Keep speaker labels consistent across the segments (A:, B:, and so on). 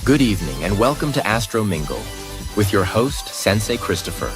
A: Good evening and welcome to Astro Mingle with your host, Sensei Christopher.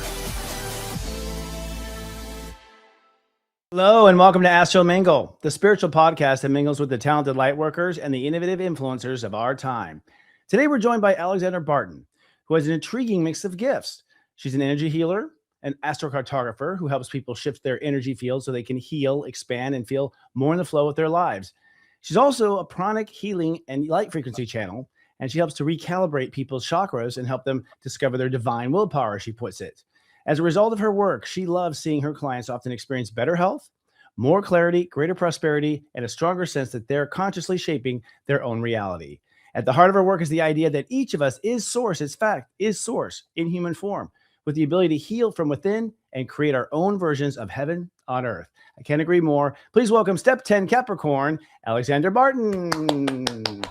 B: Hello and welcome to Astro Mingle, the spiritual podcast that mingles with the talented lightworkers and the innovative influencers of our time. Today we're joined by Alexandra Barton, who has an intriguing mix of gifts. She's an energy healer, an astrocartographer who helps people shift their energy field so they can heal, expand, and feel more in the flow of their lives. She's also a pranic healing and light frequency channel, and she helps to recalibrate people's chakras and help them discover their divine willpower, she puts it. As a result of her work, she loves seeing her clients often experience better health, more clarity, greater prosperity, and a stronger sense that they're consciously shaping their own reality. At the heart of her work is the idea that each of us is source, its fact, is source in human form, with the ability to heal from within and create our own versions of heaven on earth. I can't agree more. Please welcome Step 10 Capricorn, Alexandra Barton.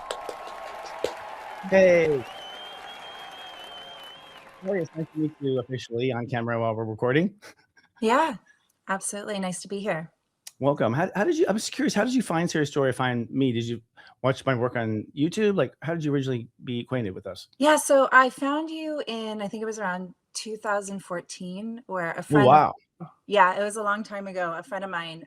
B: Hey. It's nice to meet you officially on camera while we're recording.
C: Yeah, absolutely. Nice to be here.
B: Welcome. How did you, I was curious, how did you find Sarah's Story, find me? Did you watch my work on YouTube? Like, how did you originally be acquainted with us?
C: Yeah, so I found you in, I think it was around 2014, where a friend,
B: Oh, wow.
C: Yeah, it was a long time ago. A friend of mine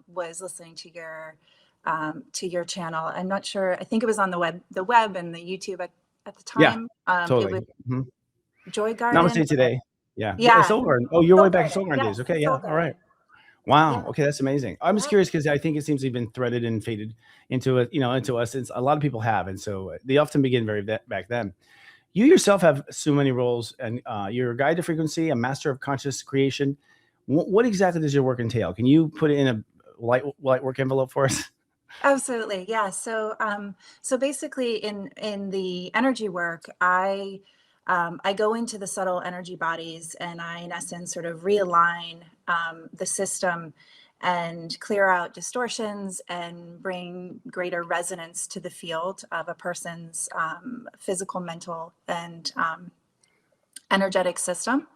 C: was listening to your channel. I'm not sure. I think it was on the web and the YouTube at the time.
B: Yeah, totally.
C: It was Joy Garden.
B: Namaste today. Yeah.
C: Yeah.
B: Soul Garden. Oh, you're way back in Soul Garden
C: Yes,
B: days. Okay. Yeah.
C: Soul
B: All right.
C: Garden.
B: Wow.
C: Yeah.
B: Okay. That's amazing. I'm just curious because I think it seems to have been threaded and faded into it, into us. Since a lot of people have. And so they often begin back then. You yourself have so many roles, and you're a guide to frequency, a master of conscious creation. What exactly does your work entail? Can you put it in a light work envelope for us?
C: Absolutely. Yeah. So basically in the energy work, I go into the subtle energy bodies and I, in essence, sort of realign the system and clear out distortions and bring greater resonance to the field of a person's physical, mental, and energetic system.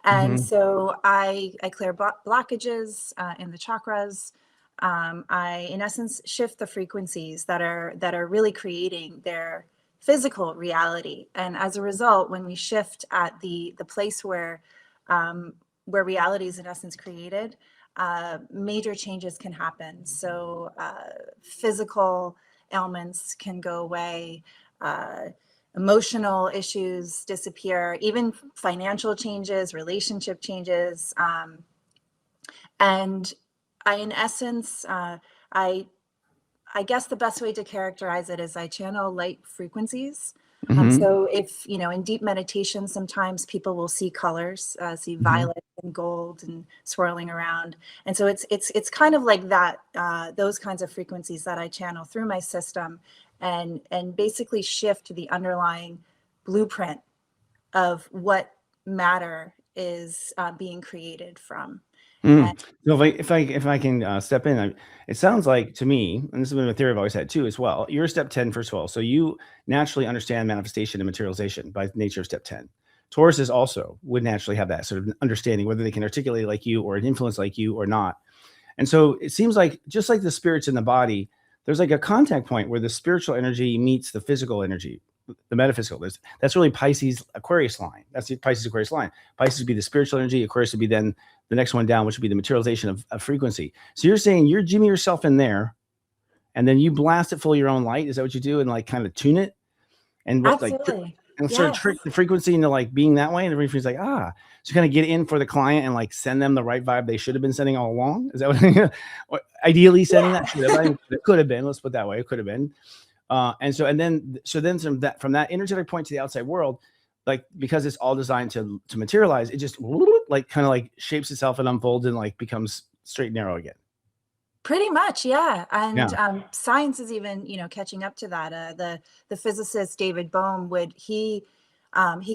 C: And so I clear blockages in the chakras. I, in essence, shift the frequencies that are really creating their physical reality. And as a result, when we shift at the place where reality is in essence created, major changes can happen. So physical ailments can go away, emotional issues disappear, even financial changes, relationship changes. And I, in essence, I guess the best way to characterize it is I channel light frequencies. So if, in deep meditation, sometimes people will see colors, see violet and gold and swirling around. And so it's kind of like that, those kinds of frequencies that I channel through my system and basically shift the underlying blueprint of what matter is being created from.
B: So if I can step in, it sounds like to me, and this has been a theory I've always had too as well, you're step 10, first of all. So you naturally understand manifestation and materialization by nature of step 10. Tauruses also would naturally have that sort of understanding, whether they can articulate like you or an influence like you or not. And so it seems like just like the spirits in the body, there's like a contact point where the spiritual energy meets the physical energy, the metaphysical. That's really Pisces Aquarius line. That's the Pisces Aquarius line. Pisces would be the spiritual energy. Aquarius would be then the next one down, which would be the materialization of frequency. So you're saying you're jimmying yourself in there, and then you blast it full of your own light. Is that what you do? And like kind of tune it and
C: Absolutely.
B: sort of trick the frequency into like being that way. And everybody's like, so kind of get in for the client and like send them the right vibe they should have been sending all along. Is that what ideally sending that? It could have been. Let's put it that way. It could have been. And then from that energetic point to the outside world, like because it's all designed to materialize, it just like kind of like shapes itself and unfolds and like becomes straight and narrow again.
C: Pretty much, yeah. And science is even, catching up to that. The physicist David Bohm he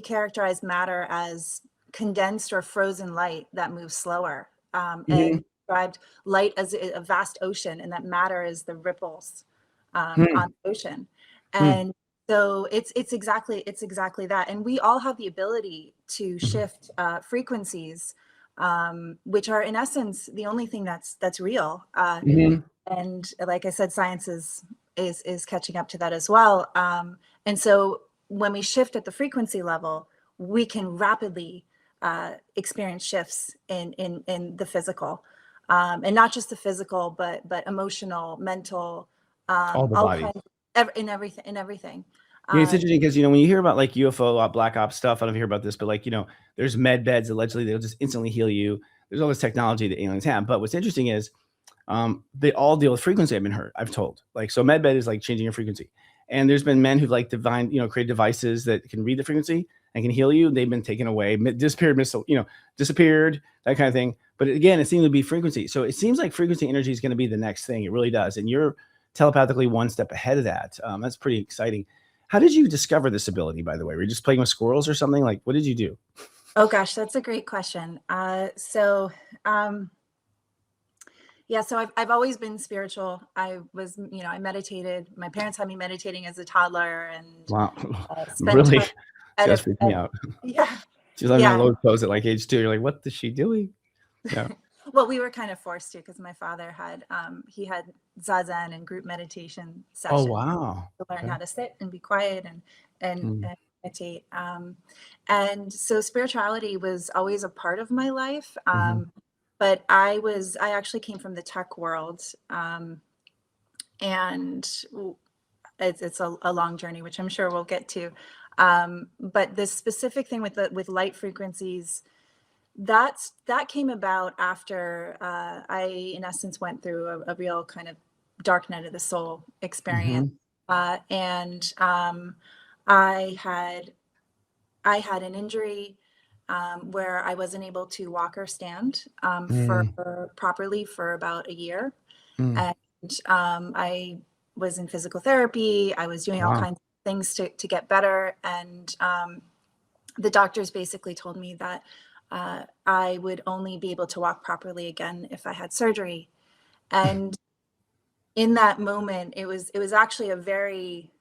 C: characterized matter as condensed or frozen light that moves slower, and described light as a vast ocean, and that matter is the ripples on the ocean. And so it's exactly that. And we all have the ability to shift frequencies, which are in essence the only thing that's real. And like I said, science is catching up to that as well. And so when we shift at the frequency level, we can rapidly experience shifts in the physical, and not just the physical, but emotional, mental,
B: all the
C: all
B: bodies.
C: kinds in everything.
B: Yeah, it's interesting because, when you hear about like UFO, Black Ops stuff, I don't hear about this, but like, there's med beds, allegedly they'll just instantly heal you. There's all this technology that aliens have. But what's interesting is they all deal with frequency. I've told. Like, so med bed is like changing your frequency. And there's been men who've like created devices that can read the frequency and can heal you. They've been taken away, disappeared, disappeared, that kind of thing. But again, it seems to be frequency. So it seems like frequency energy is going to be the next thing. It really does. And you're telepathically one step ahead of that. That's pretty exciting. How did you discover this ability, by the way? Were you just playing with squirrels or something? Like, what did you do?
C: Oh gosh, that's a great question. So I've always been spiritual. I was, I meditated. My parents had me meditating as a toddler, and
B: wow, really? That's freaking me out.
C: Yeah,
B: she's on low pose at like age 2. You're like, what is she doing? Yeah.
C: Well, we were kind of forced to, because my father had he had zazen and group meditation sessions.
B: Oh wow!
C: To learn how to sit and be quiet and meditate. And so spirituality was always a part of my life. But I actually came from the tech world, and it's a long journey, which I'm sure we'll get to. But the specific thing with light frequencies, that came about after I, in essence, went through a real kind of dark night of the soul experience. And I had an injury where I wasn't able to walk or stand properly for about a year. And I was in physical therapy. I was doing all kinds of things to get better. And the doctors basically told me that I would only be able to walk properly again if I had surgery. And in that moment, it was actually a very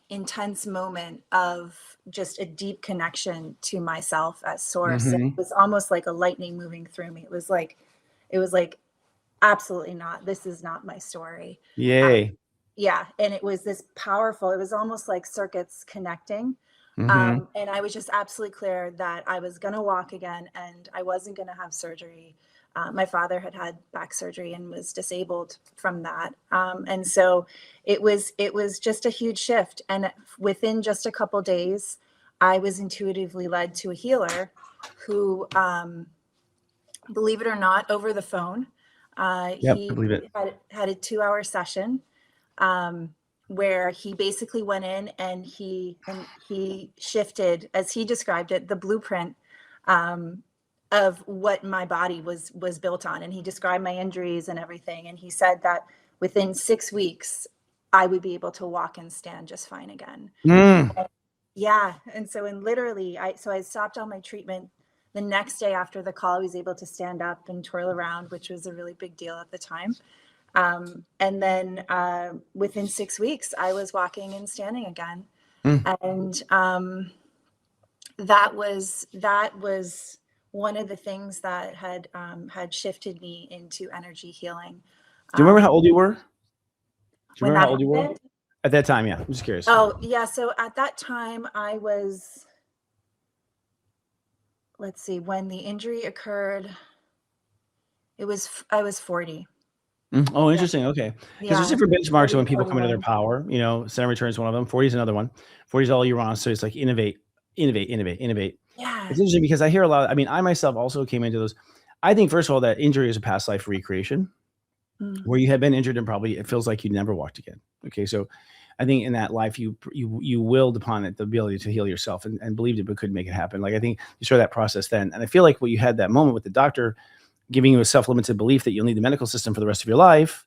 C: intense moment of just a deep connection to myself as source. It was almost like a lightning moving through me. It was like absolutely not. This is not my story.
B: Yay.
C: Yeah. And it was this powerful, it was almost like circuits connecting. And I was just absolutely clear that I was going to walk again, and I wasn't going to have surgery. My father had back surgery and was disabled from that. And so it was just a huge shift. And within just a couple days, I was intuitively led to a healer who, believe it or not, over the phone, he had a 2-hour session where he basically went in and he shifted, as he described it, the blueprint of what my body was built on. And he described my injuries and everything. And he said that within 6 weeks, I would be able to walk and stand just fine again. Yeah. And so literally, I stopped all my treatment. The next day after the call, I was able to stand up and twirl around, which was a really big deal at the time. And then within 6 weeks, I was walking and standing again. And that was one of the things that had shifted me into energy healing.
B: Do you remember how old you were?
C: Do you remember how old you were?
B: At that time, yeah. I'm just curious.
C: Oh, yeah. So at that time, I was, let's see, when the injury occurred, I was 40.
B: Oh, interesting. Okay. Because there's different benchmarks when people come into their power. Center return is one of them. 40 is another one. 40 is all you're on. So it's like innovate.
C: Yeah.
B: It's interesting because I hear a lot. I myself also came into those. I think, first of all, that injury is a past life recreation where you had been injured and probably it feels like you never walked again. Okay. So I think in that life, you willed upon it the ability to heal yourself and believed it, but couldn't make it happen. Like, I think you started that process then. And I feel like what you had that moment with the doctor giving you a self-limited belief that you'll need the medical system for the rest of your life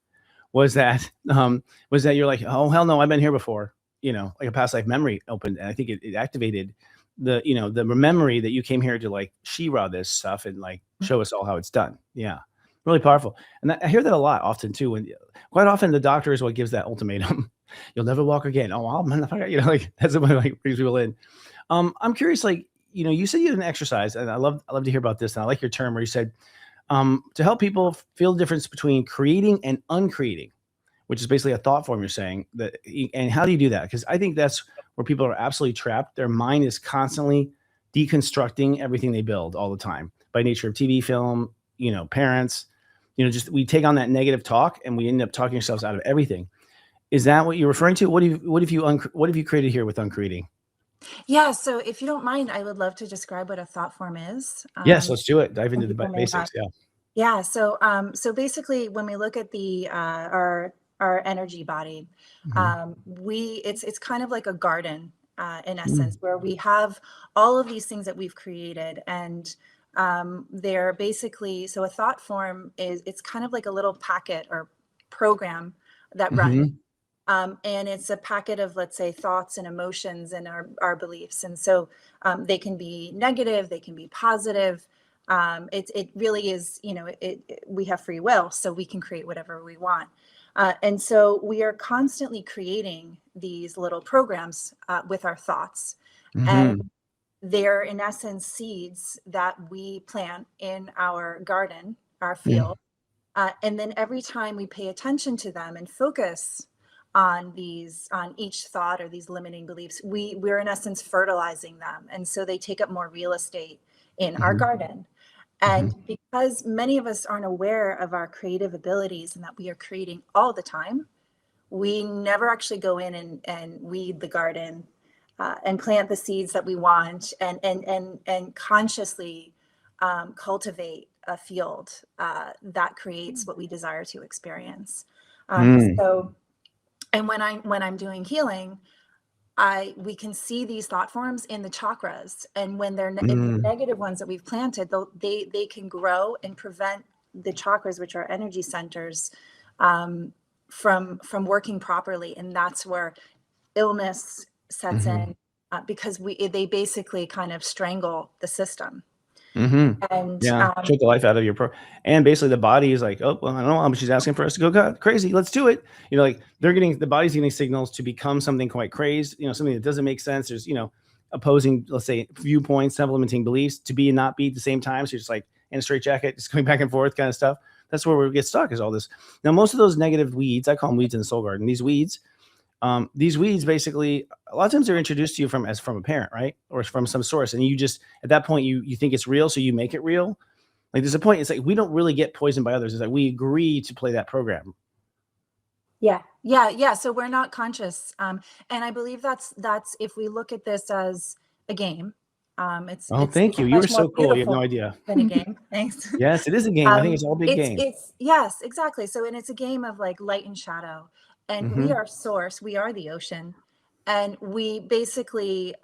B: was that you're like, oh, hell no, I've been here before, like a past life memory opened. And I think it activated the memory that you came here to like She-Ra this stuff and like show us all how it's done. Yeah. Really powerful. And I hear that a lot often too. And quite often the doctor is what gives that ultimatum. You'll never walk again. Oh, well, like that's what like brings people in. I'm curious, like, you said you didn't exercise, and I love to hear about this. And I like your term where you said, to help people feel the difference between creating and uncreating, which is basically a thought form you're saying that. And how do you do that? Because I think that's where people are absolutely trapped. Their mind is constantly deconstructing everything they build all the time by nature of TV, film, parents, just we take on that negative talk and we end up talking ourselves out of everything. Is that what you're referring to? What have you created here with Uncreating?
C: Yeah. So if you don't mind, I would love to describe what a thought form is.
B: Yes, let's do it. Dive into the
C: People may
B: basics.
C: not.
B: Yeah.
C: Yeah. So basically, when we look at the our energy body, it's kind of like a garden in essence, where we have all of these things that we've created, and they're basically, so a thought form it's kind of like a little packet or program that runs. And it's a packet of, let's say, thoughts and emotions and our beliefs. And so they can be negative, they can be positive. It really is, we have free will, so we can create whatever we want. And so we are constantly creating these little programs with our thoughts. And they're, in essence, seeds that we plant in our garden, our field. And then every time we pay attention to them and focus on each thought or these limiting beliefs, we're in essence fertilizing them. And so they take up more real estate in our garden. And because many of us aren't aware of our creative abilities and that we are creating all the time, we never actually go in and weed the garden and plant the seeds that we want and consciously cultivate a field that creates what we desire to experience. So, and when I'm doing healing, we can see these thought forms in the chakras, and when they're in the negative ones that we've planted, they can grow and prevent the chakras, which are energy centers, from working properly, and that's where illness sets in because they basically kind of strangle the system. And
B: Choke the life out of your and basically the body is like, oh well, I don't know, she's asking for us to go crazy, let's do it. Like the body's getting signals to become something quite crazed, something that doesn't make sense. There's opposing, let's say, viewpoints, supplementing beliefs, to be and not be at the same time. So you're just like in a straitjacket, just going back and forth kind of stuff. That's where we get stuck, is all this. Now, most of those negative weeds, I call them weeds in the soul garden, these weeds basically, a lot of times they're introduced to you from a parent, right? Or from some source. And you just, at that point, you think it's real, so you make it real. Like there's a point, it's like, we don't really get poisoned by others. It's like we agree to play that program.
C: Yeah. So we're not conscious. And I believe that's if we look at this as a game.
B: Thank you. You were so cool. You have no idea.
C: Than a game. Thanks.
B: Yes, it is a game. I think it's all a big game.
C: Yes, exactly. So, and it's a game of like light and shadow. And we are source, we are the ocean, and we basically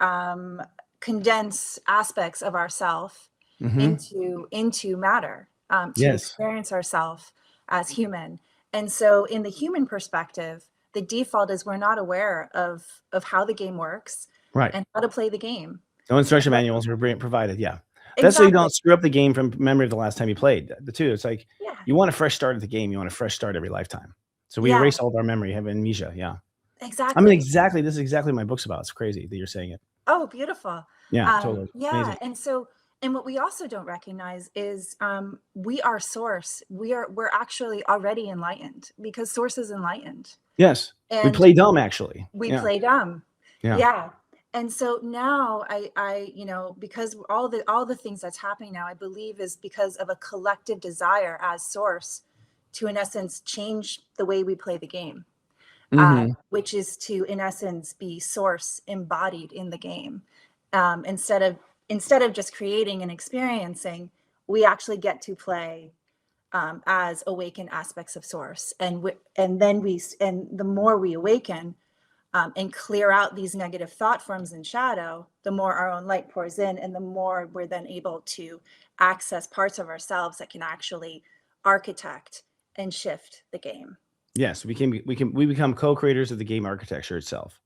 C: condense aspects of ourself into matter to experience ourself as human. And so in the human perspective, the default is we're not aware of how the game works, right, and how to play the game.
B: No instruction manuals were provided. Yeah. That's so you don't screw up the game from memory of the last time you played. The two, it's like you want a fresh start at the game. You want a fresh start every lifetime. So we erase all of our memory, have amnesia. Yeah.
C: Exactly.
B: I mean, exactly. This is exactly what my book's about. It's crazy that you're saying it.
C: Oh, beautiful.
B: Yeah, totally.
C: Yeah. Amazing. And what we also don't recognize is we are source. We're actually already enlightened because source is enlightened.
B: Yes. And we play dumb, actually.
C: We play dumb.
B: Yeah.
C: And so now I because all the things that's happening now, I believe is because of a collective desire as source to, in essence, change the way we play the game, which is to, in essence, be source embodied in the game. Instead of just creating and experiencing, we actually get to play as awakened aspects of source. And the more we awaken and clear out these negative thought forms in shadow, the more our own light pours in, and the more we're then able to access parts of ourselves that can actually architect and shift the game.
B: Yes, we become co-creators of the game architecture itself.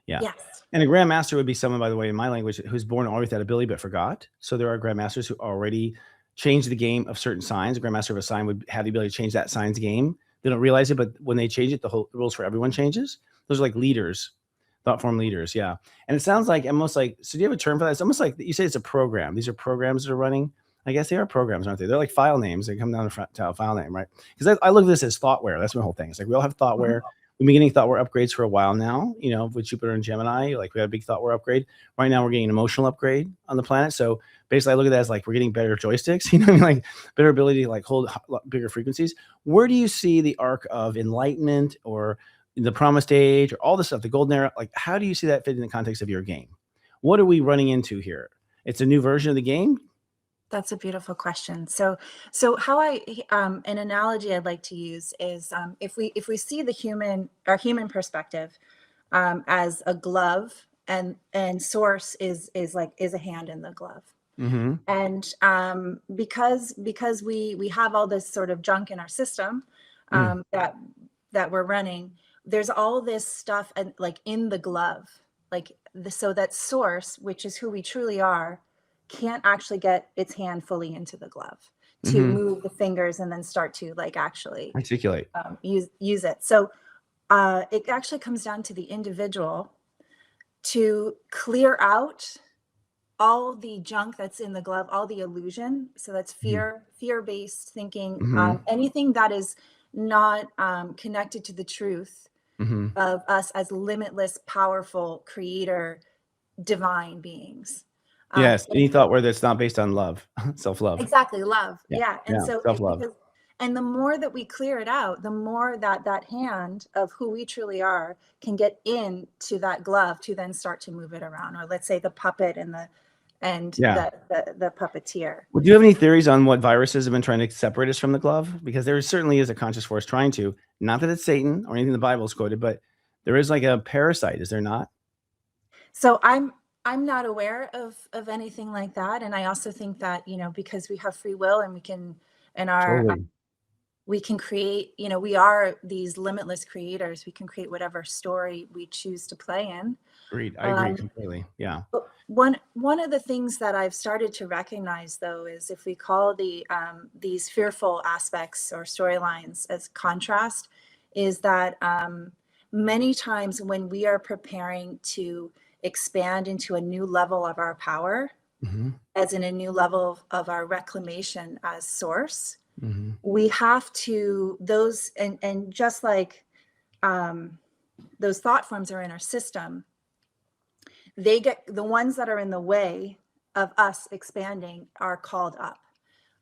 B: Yeah.
C: Yes.
B: And a grandmaster would be someone, by the way, in my language, who's born already with that ability but forgot. So there are grandmasters who already changed the game of certain signs. A grandmaster of a sign would have the ability to change that sign's game. They don't realize it, but when they change it, the rules for everyone changes. Those are like leaders, thought form leaders. Yeah. And it sounds like almost like, so do you have a term for that? It's almost like you say it's a program. These are programs that are running. I guess they are programs, aren't they? They're like file names. They come down the front to a file name, right? Because I look at this as thoughtware. That's my whole thing. It's like we all have thoughtware. We've been getting thoughtware upgrades for a while now, with Jupiter and Gemini. Like we had a big thoughtware upgrade. Right now we're getting an emotional upgrade on the planet. So basically I look at that as like we're getting better joysticks, like better ability to like hold bigger frequencies. Where do you see the arc of enlightenment or the promised age or all this stuff, the golden era? Like how do you see that fit in the context of your game? What are we running into here? It's a new version of the game?
C: That's a beautiful question. So how an analogy I'd like to use is if we see our human perspective as a glove, and source is a hand in the glove.
B: Mm-hmm.
C: And because we have all this sort of junk in our system that we're running, there's all this stuff and like in the glove, so that source, which is who we truly are, can't actually get its hand fully into the glove to move the fingers and then start to like actually
B: articulate,
C: use it. So it actually comes down to the individual to clear out all the junk that's in the glove, all the illusion. So that's fear-based thinking, anything that is not connected to the truth of us as limitless, powerful, creator, divine beings.
B: Yes, any thought where that's not based on love, self-love.
C: Exactly, love. Yeah. And so
B: self-love.
C: And the more that we clear it out, the more that hand of who we truly are can get into that glove to then start to move it around. Or let's say the puppet and the puppeteer.
B: Well, do you have any theories on what viruses have been trying to separate us from the glove? Because there certainly is a conscious force trying to, not that it's Satan or anything the Bible's quoted, but there is like a parasite, is there not?
C: So I'm not aware of anything like that. And I also think that, because we have free will and we can, we can create, we are these limitless creators. We can create whatever story we choose to play in.
B: Agreed. I agree completely. Yeah.
C: But one of the things that I've started to recognize, though, is if we call these fearful aspects or storylines as contrast, is that many times when we are preparing to expand into a new level of our power, as in a new level of our reclamation as source, we have to and just like those thought forms are in our system, they get the ones that are in the way of us expanding are called up,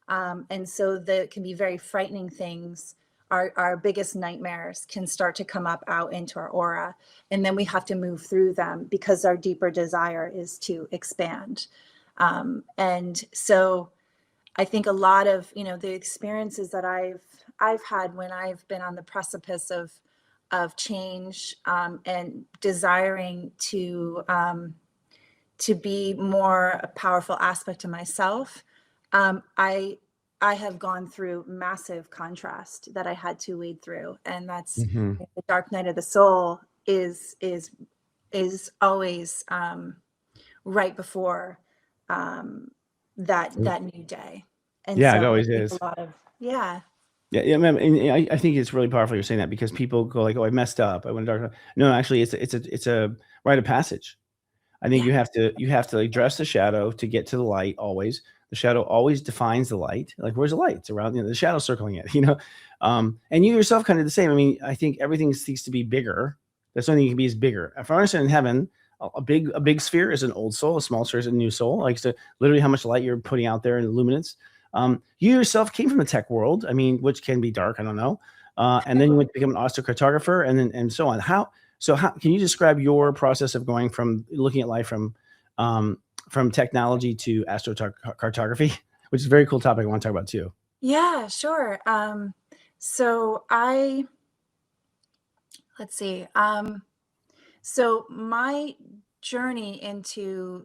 C: and so there can be very frightening things. Our biggest nightmares can start to come up out into our aura, and then we have to move through them because our deeper desire is to expand. And so I think a lot of, the experiences that I've had when I've been on the precipice of change, and desiring to be more a powerful aspect of myself, I have gone through massive contrast that I had to wade through. And that's the dark night of the soul is always right before that new day. And
B: yeah,
C: so
B: it always is.
C: A lot of, yeah.
B: Yeah, I think it's really powerful you're saying that, because people go like, "Oh, I messed up. I went dark." No, actually, it's a rite of passage. I think you have to address the shadow to get to the light always. The shadow always defines the light. Like, where's the light? It's around, the shadow circling it, and you yourself kind of the same. I mean, I think everything seeks to be bigger. That's the only thing you can be is bigger. If I understand in heaven, a big sphere is an old soul, a small sphere is a new soul. Like, so literally how much light you're putting out there in the luminance. You yourself came from the tech world. I mean, which can be dark. I don't know. And then you went to become an astrocartographer and so on. How can you describe your process of going from looking at life from technology to astrocartography, which is a very cool topic I want to talk about too?
C: Yeah, sure. So let's see. So my journey into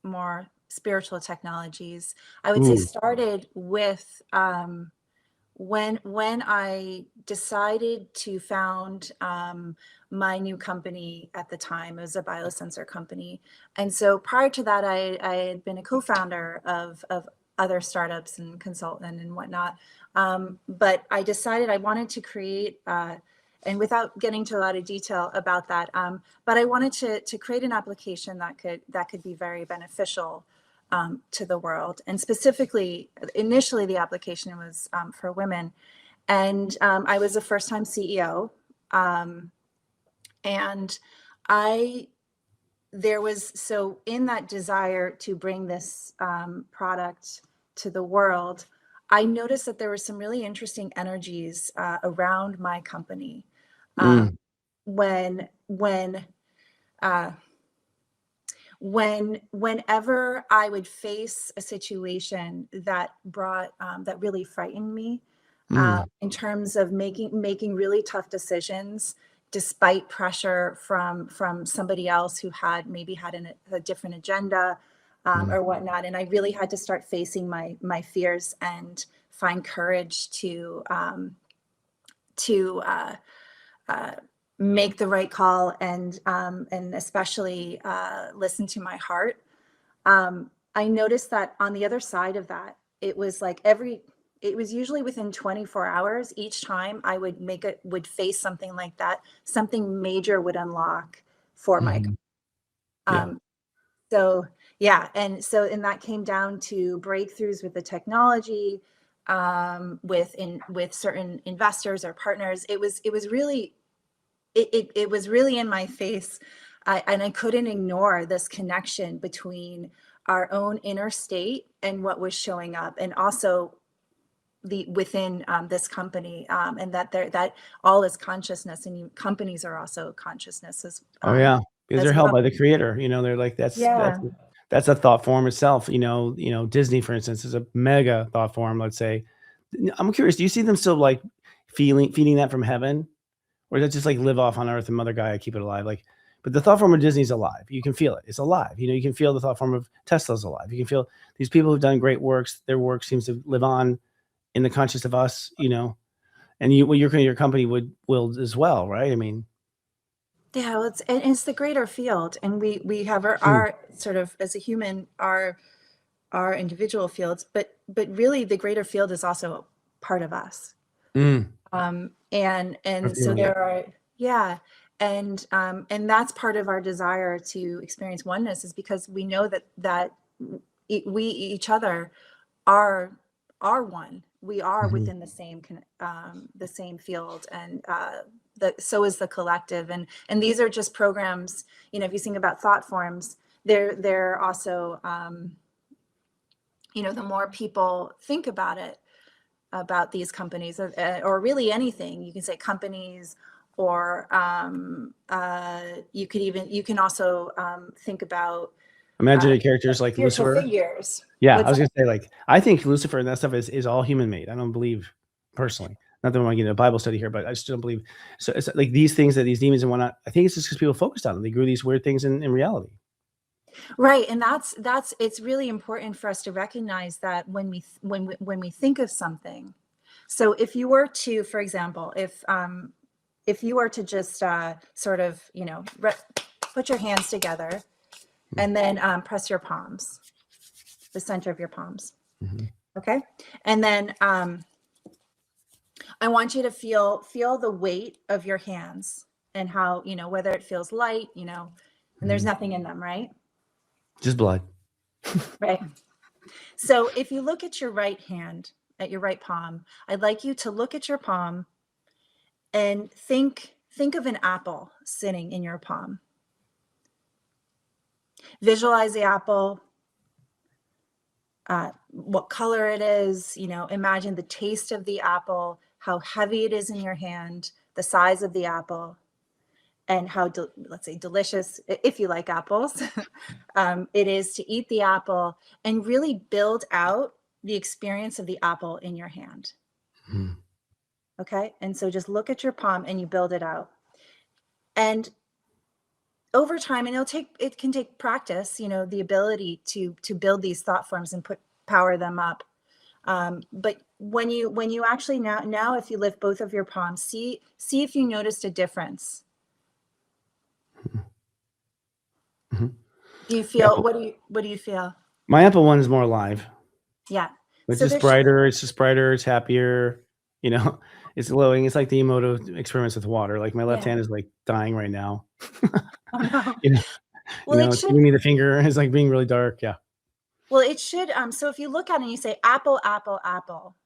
C: more spiritual technologies, I would say, started with when I decided to found my new company at the time. It was a biosensor company. And so prior to that, I had been a co-founder of other startups and consultant and whatnot. But I decided I wanted to create, and without getting to a lot of detail about that, but I wanted to create an application that could be very beneficial to the world. And specifically, initially, the application was for women. And I was a first-time CEO. And so in that desire to bring this product to the world, I noticed that there were some really interesting energies around my company. Whenever I would face a situation that really frightened me, in terms of making really tough decisions, despite pressure from somebody else who maybe had a different agenda or whatnot, and I really had to start facing my fears and find courage to make the right call and especially listen to my heart. I noticed that on the other side of that, it was like it was usually within 24 hours. Each time I would face something like that, something major would unlock for my so yeah, and that came down to breakthroughs with the technology, with certain investors or partners. It was really in my face, and I couldn't ignore this connection between our own inner state and what was showing up, and also within this company, and that all is consciousness, and companies are also consciousness
B: because they're held by the creator. They're like that's a thought form itself. Disney, for instance, is a mega thought form. Let's say, I'm curious, do you see them still like feeding that from heaven, or does it just like live off on Earth and Mother Gaia keep it alive? Like, but the thought form of Disney is alive. You can feel it. It's alive. You can feel the thought form of Tesla's alive. You can feel these people who've done great works. Their work seems to live on in the conscious of us, and your company will as well, right? I mean,
C: yeah, well, it's the greater field, and we have our sort of, as a human, our individual fields, but really the greater field is also part of us. And so there are, and that's part of our desire to experience oneness, is because we know that we each other are one. We are within the same field, and so is the collective. And these are just programs. If you think about thought forms, they're also the more people think about it, about these companies, or really anything. You can say companies, or you can also think about
B: imaginary characters like
C: spiritual
B: Lucifer.
C: figures.
B: Yeah, I was gonna say, like, I think Lucifer and that stuff is all human made. I don't believe, personally. Not that I want to get into a Bible study here, but I just don't believe. So it's like these things, that these demons and whatnot, I think it's just because people focused on them. They grew these weird things in reality.
C: Right, and it's really important for us to recognize that when we think of something. So if you were to, for example, if you were to just sort of put your hands together and then press your palms, the center of your palms. Okay, and then I want you to feel the weight of your hands, and how, whether it feels light, and there's nothing in them, right?
B: Just blood.
C: Right. So if you look at your right hand, at your right palm, I'd like you to look at your palm and think of an apple sitting in your palm. Visualize the apple, what color it is, imagine the taste of the apple, how heavy it is in your hand, the size of the apple, and how, let's say, delicious, if you like apples, it is to eat the apple, and really build out the experience of the apple in your hand. Okay, and so just look at your palm and you build it out. And over time, and it can take practice, the ability to build these thought forms and power them up. But when you actually now if you lift both of your palms, see if you noticed a difference. Do you feel, what do you feel?
B: My apple one is more alive.
C: Yeah.
B: It's just brighter. It's just brighter. It's happier. It's glowing. It's like the emotive experiments with water. Like my left hand is like dying right now.
C: Oh, no.
B: It's giving me the finger. It's like being really dark. Yeah.
C: Well, it should. So if you look at it and you say apple, apple, apple,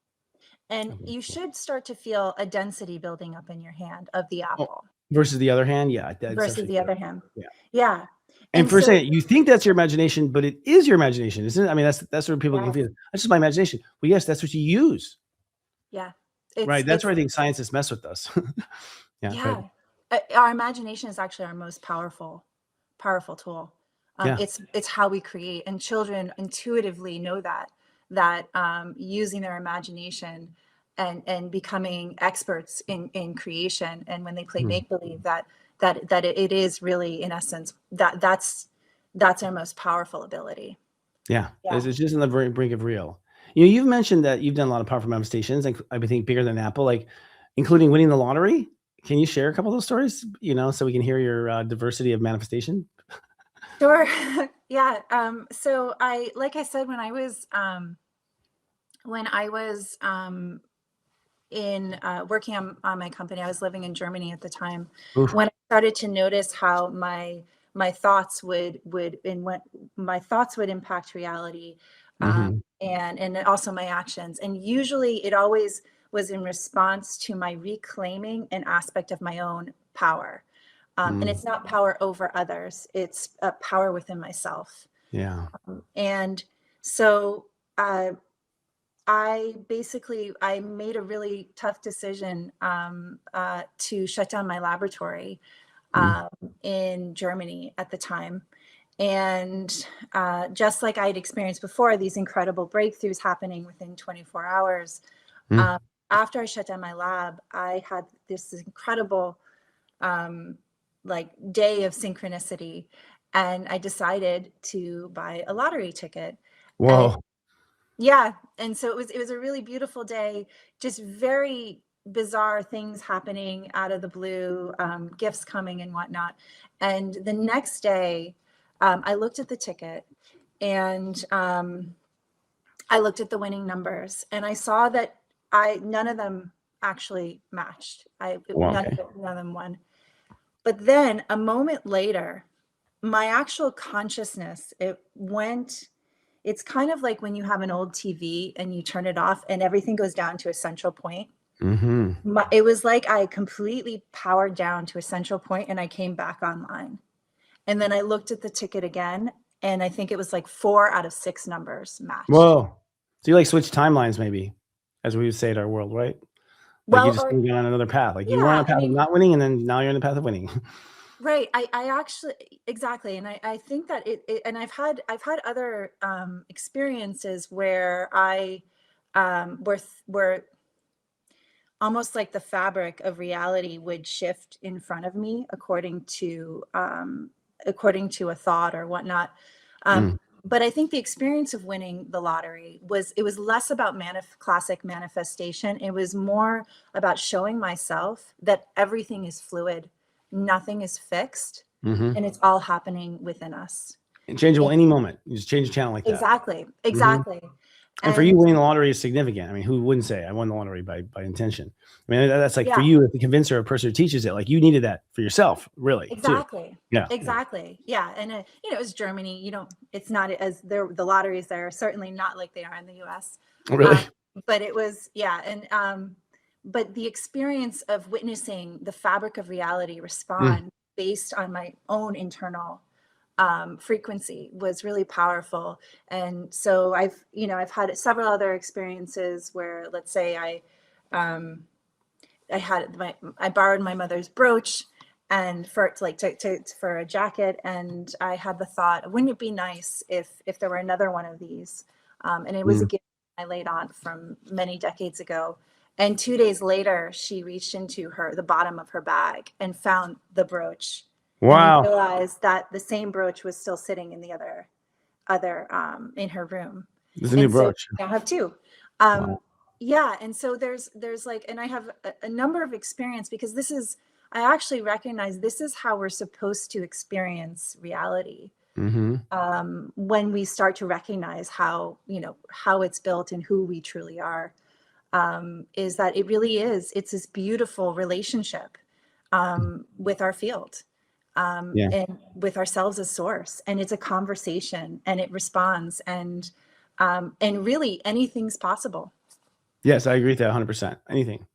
C: and you should start to feel a density building up in your hand of the
B: Oh,
C: apple
B: versus the other hand, yeah, that's
C: versus
B: actually
C: the
B: true.
C: other hand.
B: Yeah.
C: Yeah.
B: And
C: And
B: for a
C: so,
B: second, you think that's your imagination, but it is your imagination, isn't it? I mean, that's where people get
C: yes,
B: confused. That's just my imagination. Well, yes, that's what you use,
C: yeah,
B: right? That's
C: it's
B: where I think scientists mess with us. Yeah, go ahead.
C: yeah. Our imagination is actually our most powerful tool.
B: Yeah.
C: It's how we create, and children intuitively know that using their imagination and becoming experts in creation, and when they play
B: Hmm.
C: make believe, that it is really, in essence, that's our most powerful ability.
B: Yeah,
C: Yeah.
B: it's just on the brink of real. You know, you've mentioned that you've done a lot of powerful manifestations, like I would think bigger than Apple, like including winning the lottery. Can you share a couple of those stories? You know, so we can hear your diversity of manifestation.
C: Sure. Yeah. So like I said, when I was in working on my company, I was living in Germany at the time.
B: Oof.
C: When I started to notice how my thoughts when my thoughts would impact reality,
B: Hmm.
C: and also my actions. And usually it always was in response to my reclaiming an aspect of my own power. And
B: Mm.
C: it's not power over others, it's a power within myself.
B: Yeah.
C: And so uh, I made a really tough decision to shut down my laboratory
B: Mm.
C: um, in Germany at the time. And just like I had experienced before, these incredible breakthroughs happening within 24 hours.
B: Mm.
C: Um, After I shut down my lab, I had this incredible um, like day of synchronicity, and I decided to buy a lottery ticket. And
B: Whoa.
C: yeah, and so it was a really beautiful day, just very bizarre things happening out of the blue, gifts coming and whatnot. And the next day, I looked at the ticket, and I looked at the winning numbers, and I saw that I none of them actually matched.
B: Wow. Okay.
C: None of them won. But then a moment later, my actual consciousness, it's kind of like when you have an old TV and you turn it off and everything goes down to a central point.
B: Hmm.
C: It was like I completely powered down to a central point and I came back online. And then I looked at the ticket again, and I think it was like 4 out of 6 numbers matched.
B: Whoa. So you like switch timelines, maybe, as we would say in our world, right? Like you
C: Well,
B: just
C: or
B: go on another path. Like you were on a
C: yeah, I
B: path of
C: mean,
B: not winning, and then now you're on the path of winning.
C: right. I actually, exactly. And I think that and I've had other experiences where where almost like the fabric of reality would shift in front of me according to a thought or whatnot.
B: Mm.
C: But I think the experience of winning the lottery was less about classic manifestation. It was more about showing myself that everything is fluid, nothing is fixed,
B: Hmm.
C: and it's all happening within us.
B: And changeable
C: And
B: any moment. You just change the channel like that.
C: exactly,
B: Hmm.
C: exactly.
B: And for you,
C: And
B: winning the lottery is significant. I mean, who wouldn't say I won the lottery by intention? I mean, that's like for
C: yeah,
B: you, if the convincer or a person who teaches it, like you needed that for yourself, really, too.
C: exactly.
B: Yeah. Yeah.
C: Exactly. Yeah. And it was Germany. It's not as there, the lotteries there are certainly not like they are in the US.
B: Oh, really?
C: Um, but it was, yeah. And, but the experience of witnessing the fabric of reality
B: Mm.
C: respond based on my own internal frequency was really powerful. And so I've had several other experiences where, let's say um, I borrowed my mother's brooch and for a jacket, and I had the thought, wouldn't it be nice if there were another one of these? And it was a
B: Mm.
C: gift I laid on from many decades ago. And 2 days later, she reached into the bottom of her bag and found the brooch, and then
B: Wow.
C: realized that the same brooch was still sitting in the other in her room.
B: There's a new
C: And so
B: brooch.
C: I have two.
B: Wow.
C: Yeah, and so there's like, and I have a number of experience, because I actually recognize this is how we're supposed to experience reality.
B: Hmm.
C: When we start to recognize how it's built and who we truly are, is that it's this beautiful relationship with our field.
B: Yeah.
C: and with ourselves as source, and it's a conversation, and it responds, and really anything's possible.
B: Yes, I agree with that 100%. Anything.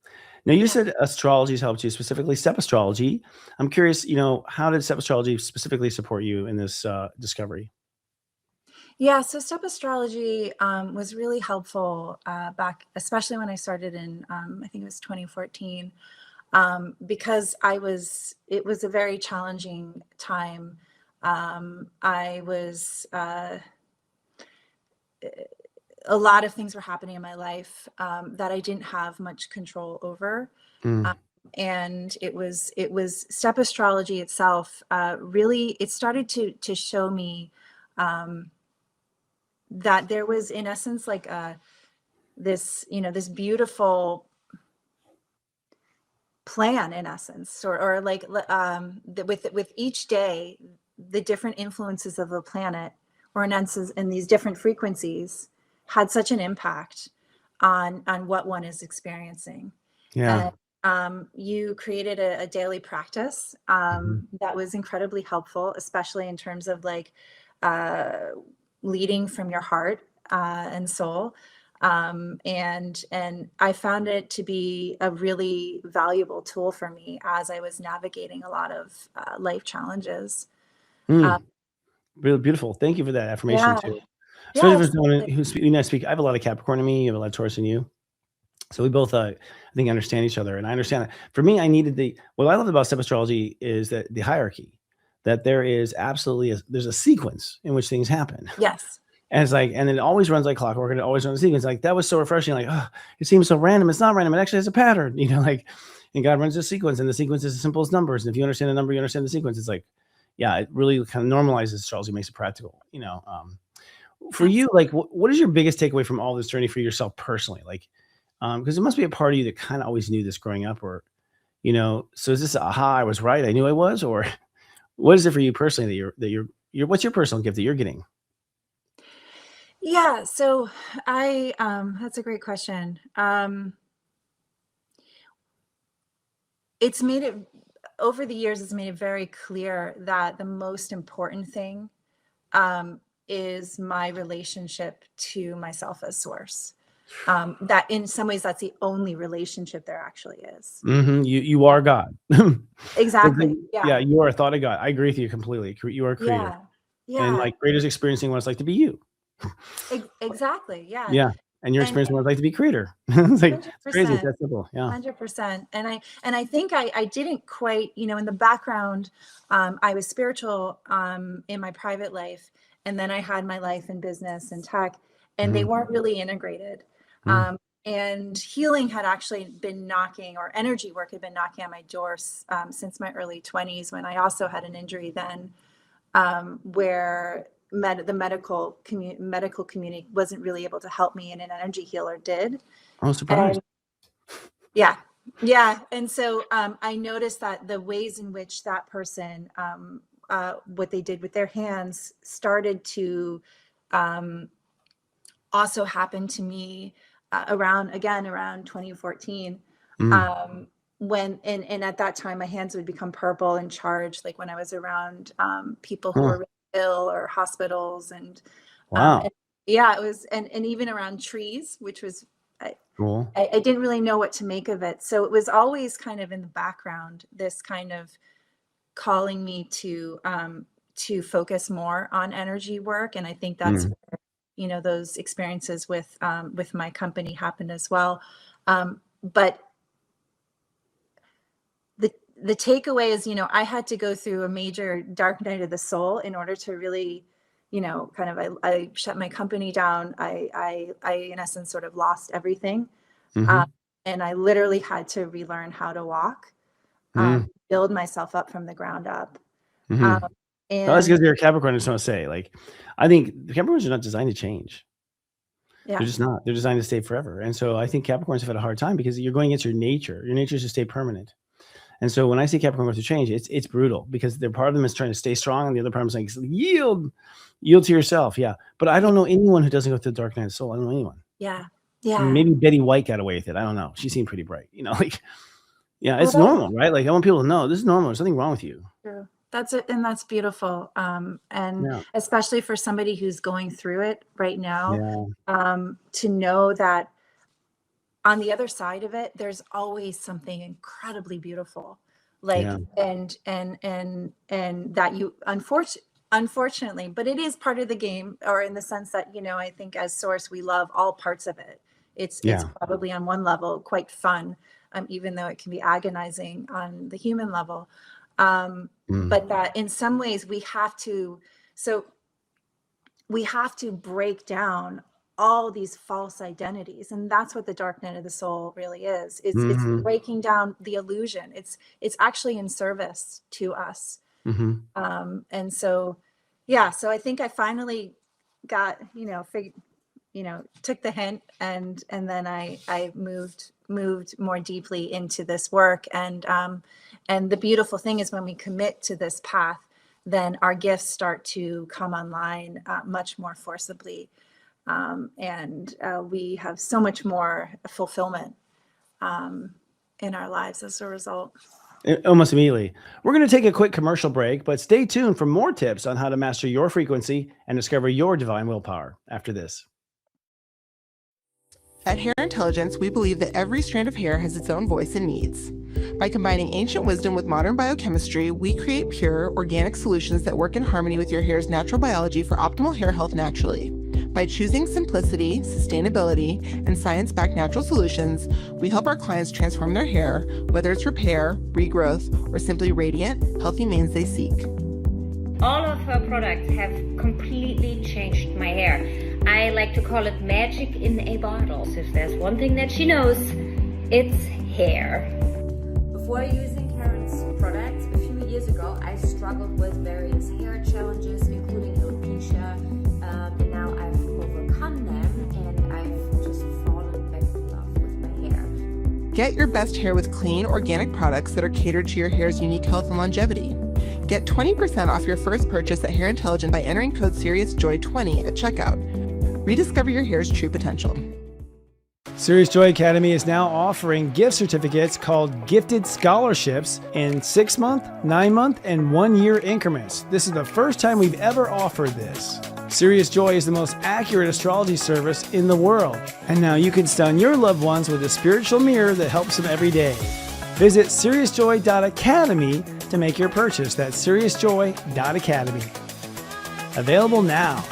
B: Now, you said astrology has helped you, specifically step astrology. I'm curious, how did step astrology specifically support you in this discovery?
C: Yeah, so step astrology was really helpful back, especially when I started in, I think it was 2014, because it was a very challenging time. I was, a lot of things were happening in my life that I didn't have much control over.
B: Mm.
C: Um, and it was step astrology itself. Really, it started to show me that there was, in essence, like this, this beautiful plan, in essence, or like with each day, the different influences of the planet, or in essence, in these different frequencies, had such an impact on what one is experiencing.
B: Yeah.
C: And you created a daily practice
B: Mhm.
C: that was incredibly helpful, especially in terms of like uh, leading from your heart and soul. And I found it to be a really valuable tool for me as I was navigating a lot of life challenges. Uh,
B: Mm. Really beautiful. Thank you for that affirmation
C: yeah,
B: too.
C: yeah,
B: Especially for someone
C: absolutely.
B: I speak. I have a lot of Capricorn in me. You have a lot of Taurus in you. So we both, I think, understand each other, and I understand that. For me, I needed what I love about step astrology is that the hierarchy, that there is absolutely there's a sequence in which things happen,
C: Yes.
B: and it's like, and it always runs like clockwork, and it always runs a sequence. Like that was so refreshing. Like, oh, it seems so random. It's not random. It actually has a pattern. Like, and God runs a sequence, and the sequence is as simple as numbers. And if you understand the number, you understand the sequence. It's like, yeah, it really kind of normalizes astrology, makes it practical. For you,
C: Absolutely.
B: like, what is your biggest takeaway from all this journey for yourself personally? Like, because it must be a part of you that kind of always knew this growing up, or so is this aha, I was right, I knew I was, or what is it for you personally that you're what's your personal gift that you're getting?
C: Yeah. So that's a great question. It's made it over the years, it's made it very clear that the most important thing is my relationship to myself as source. That in some ways, that's the only relationship there actually is.
B: You
C: Uh,
B: are God.
C: exactly.
B: Yeah,
C: Yeah.
B: you are a thought of God. I agree with you completely. You are a creator,
C: Yeah.
B: and
C: Yeah.
B: like creators experiencing what it's like to be you.
C: Exactly. Yeah.
B: Yeah, and you're
C: And
B: experiencing what it's like to be creator. It's crazy. It's
C: 100%.
B: that simple. Yeah.
C: 100%. And I think I didn't quite, in the background, I was spiritual in my private life, and then I had my life in business and tech, and they
B: Mhm.
C: weren't really integrated.
B: Mm.
C: And healing had actually been knocking, or energy work had been knocking on my door since my early 20s, when I also had an injury then, where the medical community wasn't really able to help me, and an energy healer did.
B: I'm surprised.
C: And yeah. Yeah. And so I noticed that the ways in which that person, what they did with their hands, started to um, also happen to me around 2014.
B: Mm.
C: Um, and at that time, my hands would become purple and charged, like when I was around people who
B: Huh.
C: were really ill, or hospitals. And
B: Wow.
C: yeah, it was, and even around trees, which was,
B: Cool.
C: I didn't really know what to make of it. So it was always kind of in the background, this kind of calling me to focus more on energy work. And I think that's
B: Mm.
C: where, those experiences with my company happened as well. But the takeaway is, I had to go through a major dark night of the soul in order to really, kind of, I shut my company down. I in essence sort of lost everything. Um,
B: Mhm.
C: and I literally had to relearn how to walk,
B: Mm.
C: build myself up from the ground up. Um,
B: Mhm. No, that's
C: and
B: because you're a Capricorn. I just want to say, like, I think the Capricorns are not designed to change. They're
C: yeah,
B: just not. They're designed to stay forever. And so I think Capricorns have had a hard time because you're going against your nature. Your nature is to stay permanent. And so when I see Capricorn go through change, it's brutal because they're part of them is trying to stay strong, and the other part is like yield to yourself. Yeah. But I
C: yeah,
B: don't know anyone who doesn't go through the dark night of the soul. I don't know anyone.
C: yeah,
B: I mean,
C: yeah.
B: maybe Betty White got away with it. I don't know. She seemed pretty bright. Like, yeah,
C: Well,
B: it's
C: that's
B: normal, right? Like I want people to know this is normal. There's nothing wrong with you.
C: true. That's it, and that's beautiful. And
B: Yeah.
C: especially for somebody who's going through it right now,
B: Yeah.
C: to know that on the other side of it, there's always something incredibly beautiful. Like,
B: Yeah.
C: and that you unfortunately, but it is part of the game, or in the sense that, I think as source, we love all parts of it. It's
B: Yeah.
C: probably on one level quite fun, even though it can be agonizing on the human level.
B: Mm.
C: But that in some ways so we have to break down all these false identities, and that's what the dark night of the soul really is. It's
B: Mhm.
C: breaking down the illusion. It's actually in service to us.
B: Mhm.
C: And so, yeah, so I think I finally got, took the hint, and then I moved more deeply into this work. And the beautiful thing is, when we commit to this path, then our gifts start to come online much more forcibly. And we have so much more fulfillment in our lives as a result.
B: Almost immediately. We're going to take a quick commercial break, but stay tuned for more tips on how to master your frequency and discover your divine willpower after this.
D: At Hair Intelligence, we believe that every strand of hair has its own voice and needs. By combining ancient wisdom with modern biochemistry, we create pure, organic solutions that work in harmony with your hair's natural biology for optimal hair health naturally. By choosing simplicity, sustainability, and science-backed natural solutions, we help our clients transform their hair, whether it's repair, regrowth, or simply radiant, healthy manes they seek.
E: All of her products have completely changed my hair. I like to call it magic in a bottle. So if there's one thing that she knows, it's hair.
F: Before using Karen's products a few years ago, I struggled with various hair challenges, including alopecia, and now I've overcome them, and I've just fallen back in love with my hair.
D: Get your best hair with clean, organic products that are catered to your hair's unique health and longevity. Get 20% off your first purchase at Hair Intelligent by entering code SeriousJoy20 at checkout. Rediscover your hair's true potential.
B: Serious Joy Academy is now offering gift certificates called Gifted Scholarships in 6-month, 9-month, and 1-year increments. This is the first time we've ever offered this. Serious Joy is the most accurate astrology service in the world. And now you can stun your loved ones with a spiritual mirror that helps them every day. Visit seriousjoy.academy to make your purchase. That's seriousjoy.academy. Available now.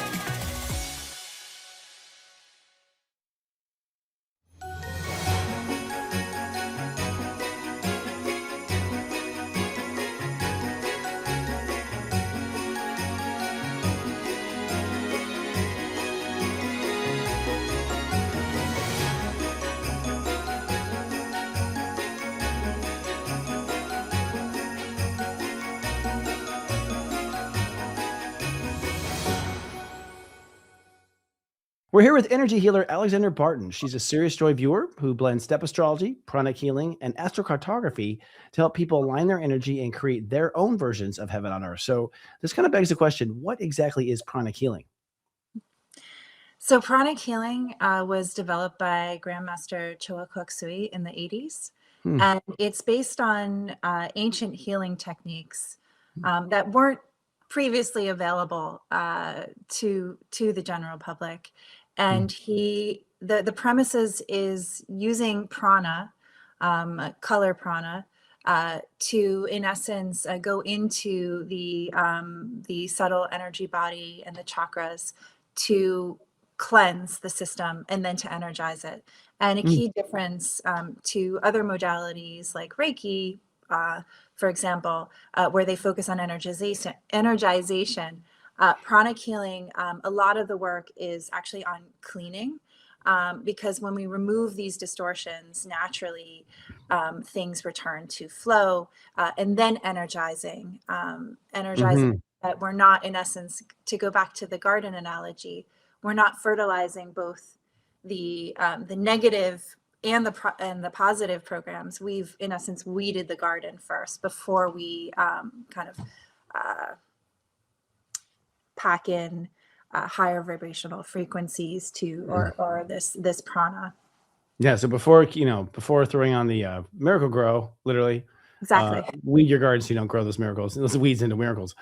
B: We're here with energy healer Alexandra Barton. She's a Serious Joy viewer who blends step astrology, pranic healing, and astrocartography to help people align their energy and create their own versions of heaven on earth. So this kind of begs the question, what exactly is pranic healing?
C: So pranic healing was developed by Grandmaster Choa Kok Sui in the 80s. And it's based on ancient healing techniques that weren't previously available to the general public. And the premises is using prana, color prana, to, in essence, go into the subtle energy body and the chakras to cleanse the system and then to energize it. And a key difference to other modalities like Reiki, for example, where they focus on energization, pranic healing, a lot of the work is actually on cleaning, because when we remove these distortions, naturally things return to flow, and then energizing that we're not, in essence, to go back to the garden analogy, we're not fertilizing both the negative and the positive programs. We've, in essence, weeded the garden first before we kind of pack in higher vibrational frequencies to or this prana.
B: Yeah. So before throwing on the Miracle Grow, literally,
C: Exactly.
B: Weed your garden so you don't grow those miracles, those weeds into miracles.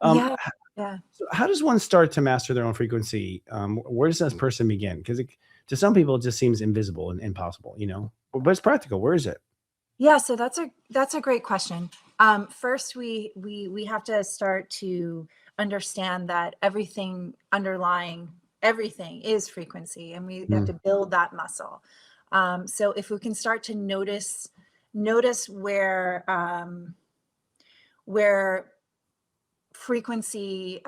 C: Yeah. Yeah.
B: So how does one start to master their own frequency? Where does this person begin? Because to some people, it just seems invisible and impossible, but it's practical. Where is it?
C: Yeah, so that's a great question. First, we have to start to understand that underlying everything is frequency, and we have to build that muscle. So if we can start to notice where frequency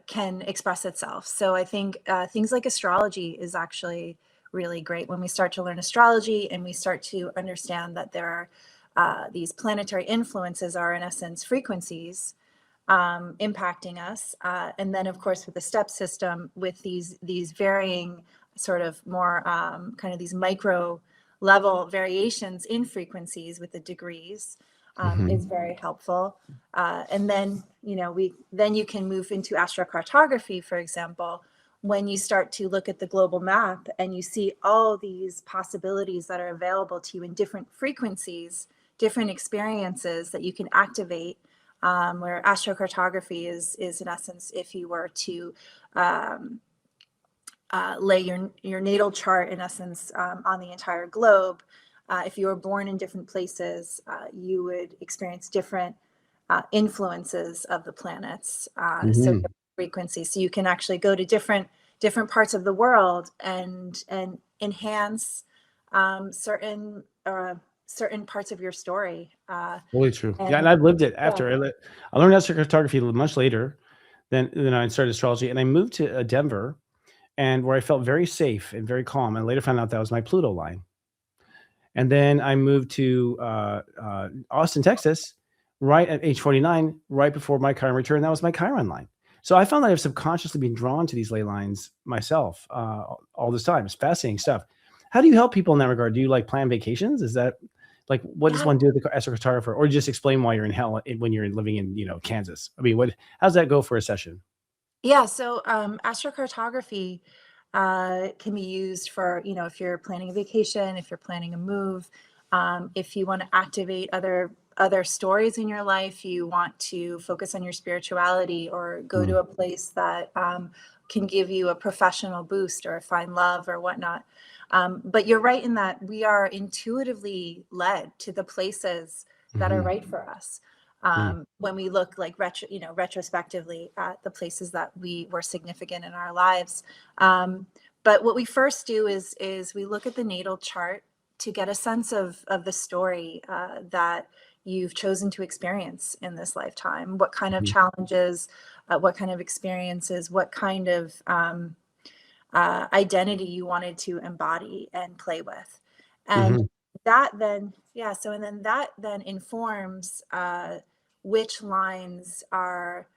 C: can express itself. So I think things like astrology is actually really great when we start to learn astrology and we start to understand that there are these planetary influences are in essence frequencies impacting us. And then of course with the step system with these varying sort of more kind of these micro level variations in frequencies with the degrees is very helpful. And then, then you can move into astrocartography, for example, when you start to look at the global map and you see all these possibilities that are available to you in different frequencies, different experiences that you can activate, where astrocartography is in essence, if you were to lay your natal chart in essence on the entire globe. If you were born in different places, you would experience different influences of the planets, so different frequencies. So you can actually go to different parts of the world and enhance certain parts of your story.
B: Totally true. Yeah, and I've lived it after I learned astrocartography much later than I started astrology, and I moved to Denver, and where I felt very safe and very calm. And later found out that was my Pluto line. And then I moved to Austin, Texas, right at age 49, right before my Chiron return. That was my Chiron line. So I found that I've subconsciously been drawn to these ley lines myself all this time. It's fascinating stuff. How do you help people in that regard? Do you like plan vacations? Is that like, what does one do with the astrocartographer? Or just explain why you're in hell when you're living in, Kansas? I mean, how's that go for a session?
C: Yeah, so astrocartography can be used for, if you're planning a vacation, if you're planning a move, if you want to activate other stories in your life, you want to focus on your spirituality or go to a place that can give you a professional boost or find love or whatnot. But you're right in that we are intuitively led to the places that are right for us. When we look like retrospectively at the places that we were significant in our lives. But what we first do is we look at the natal chart to get a sense of the story that you've chosen to experience in this lifetime. What kind of challenges, what kind of experiences, what kind of identity you wanted to embody and play with. And that then, that then informs which lines are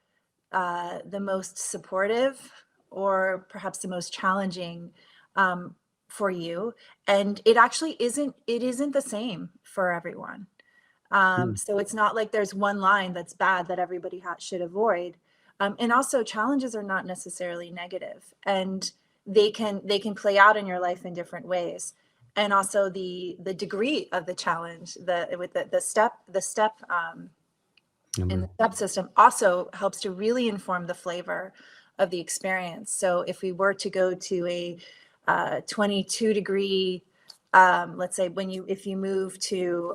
C: the most supportive or perhaps the most challenging for you. And it actually isn't the same for everyone. So it's not like there's one line that's bad that everybody should avoid. And also challenges are not necessarily negative, and they can play out in your life in different ways. And also the degree of the challenge, the step in the step system also helps to really inform the flavor of the experience. So if we were to go to a 22 degree, let's say if you move to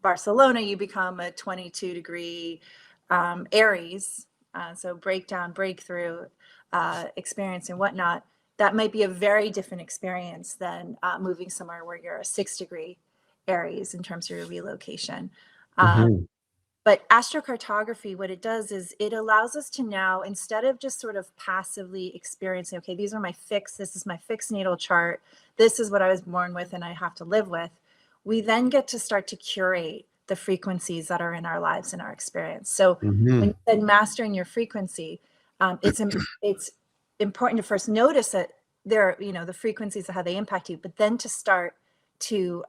C: Barcelona, you become a 22 degree Aries. So breakdown, breakthrough experience and whatnot. That might be a very different experience than moving somewhere where you're a 6 degree Aries in terms of your relocation. But astrocartography, what it does is it allows us to now, instead of just sort of passively experiencing, okay, this is my fixed natal chart, this is what I was born with and I have to live with, we then get to start to curate the frequencies that are in our lives and our experience. So when you said mastering your frequency, it's important to first notice that there are, the frequencies of how they impact you, but then to start to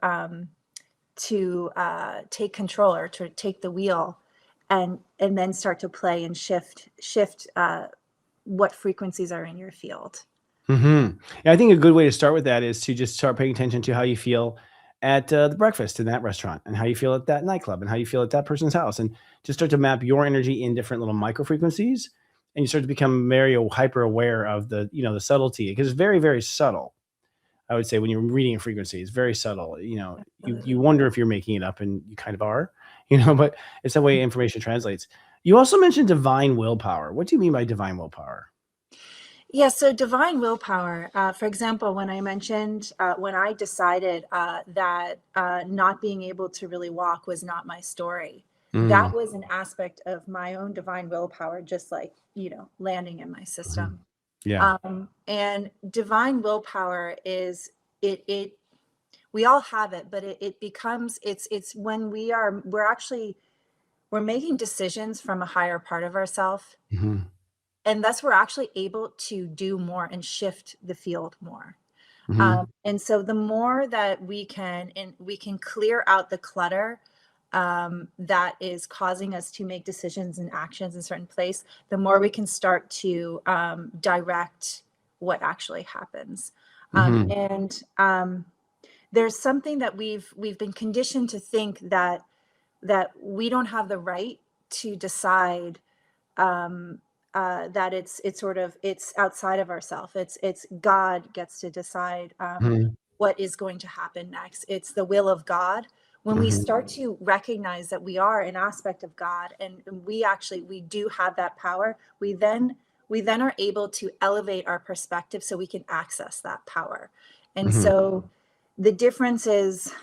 C: take control or to take the wheel and then start to play and shift what frequencies are in your field.
B: Yeah, I think a good way to start with that is to just start paying attention to how you feel at the breakfast in that restaurant, and how you feel at that nightclub, and how you feel at that person's house, and just start to map your energy in different little micro frequencies, and you start to become very hyper aware of the the subtlety, because it's very, very subtle. I would say when you're reading a frequency, it's very subtle. You wonder if you're making it up, and you kind of are, but it's the way information translates. You also mentioned divine willpower. What do you mean by divine willpower?
C: Yeah, so divine willpower, for example, when I mentioned, when I decided that not being able to really walk was not my story, that was an aspect of my own divine willpower, just like, landing in my system.
B: Yeah.
C: And divine willpower is we all have it, but it becomes, it's when we're making decisions from a higher part of ourselves.
B: hmm
C: And thus we're actually able to do more and shift the field more.
B: hmm
C: And so the more that we can clear out the clutter that is causing us to make decisions and actions in a certain place, the more we can start to direct what actually happens.
B: hmm
C: And there's something that we've been conditioned to think that we don't have the right to decide that it's outside of ourselves. It's God gets to decide what is going to happen next. It's the will of God. When we start to recognize that we are an aspect of God, and we do have that power, we then are able to elevate our perspective so we can access that power. And so the difference is,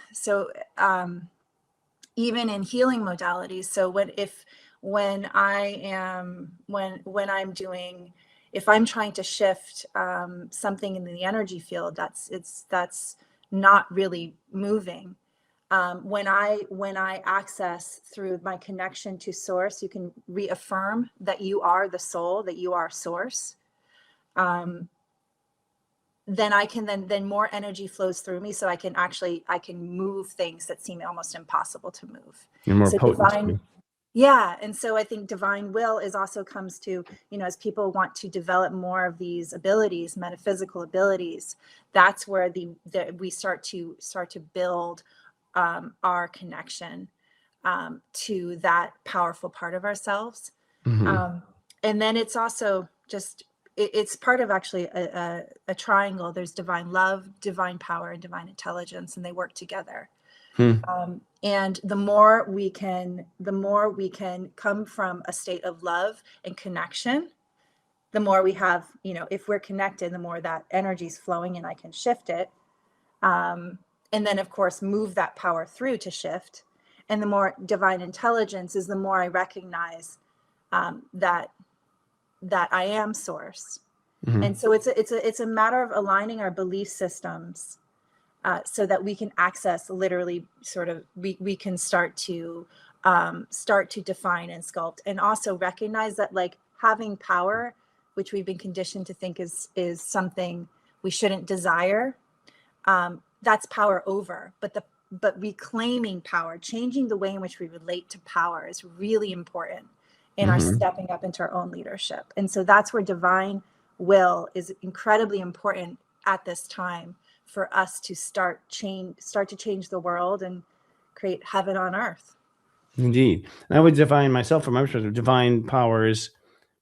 C: even in healing modalities, so if I'm trying to shift something in the energy field that's not really moving, when I access through my connection to source, you can reaffirm that you are the soul, that you are source. Then I can then more energy flows through me, so I can move things that seem almost impossible to move.
B: You're more
C: So
B: potent.
C: yeah. And so I think divine will also comes to, as people want to develop more of these abilities, metaphysical abilities, that's where we start to build our connection to that powerful part of ourselves. And then it's also just, it's part of actually a triangle. There's divine love, divine power, and divine intelligence, and they work together. And the more we can come from a state of love and connection, the more we have, if we're connected, the more that energy is flowing and I can shift it. And then of course, move that power through to shift. And the more divine intelligence is, the more I recognize that I am source. And so it's a matter of aligning our belief systems so that we can access, literally we can start to define and sculpt, and also recognize that, like, having power, which we've been conditioned to think is something we shouldn't desire, that's power over. But reclaiming power, changing the way in which we relate to power, is really important in our stepping up into our own leadership. And so that's where divine will is incredibly important at this time, for us to start to change the world and create heaven on earth.
B: Indeed. And I would define myself, from my perspective, divine power is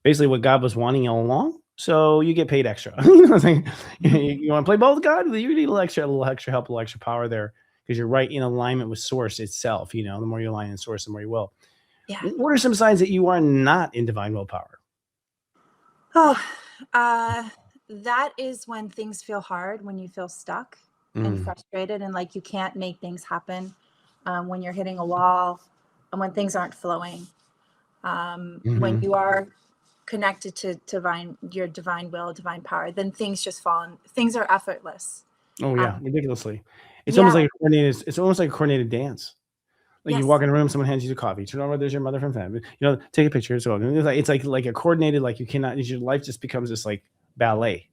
B: basically what God was wanting all along. So you get paid extra. It's like, you want to play ball with God? You need a little extra help, a little extra power there, because you're right in alignment with source itself. The more you align in source, the more you will.
C: Yeah.
B: What are some signs that you are not in divine willpower?
C: That is when things feel hard, when you feel stuck and frustrated, and like you can't make things happen, when you're hitting a wall, and when things aren't flowing, when you are connected to your divine will, divine power, then things just fall, and things are effortless.
B: Oh yeah, ridiculously. It's almost like a coordinated dance. Like, you walk in a room, someone hands you the coffee. Turn over, there's your mother from family. Take a picture. So it's like a coordinated, like, you cannot. Your life just becomes this like ballet.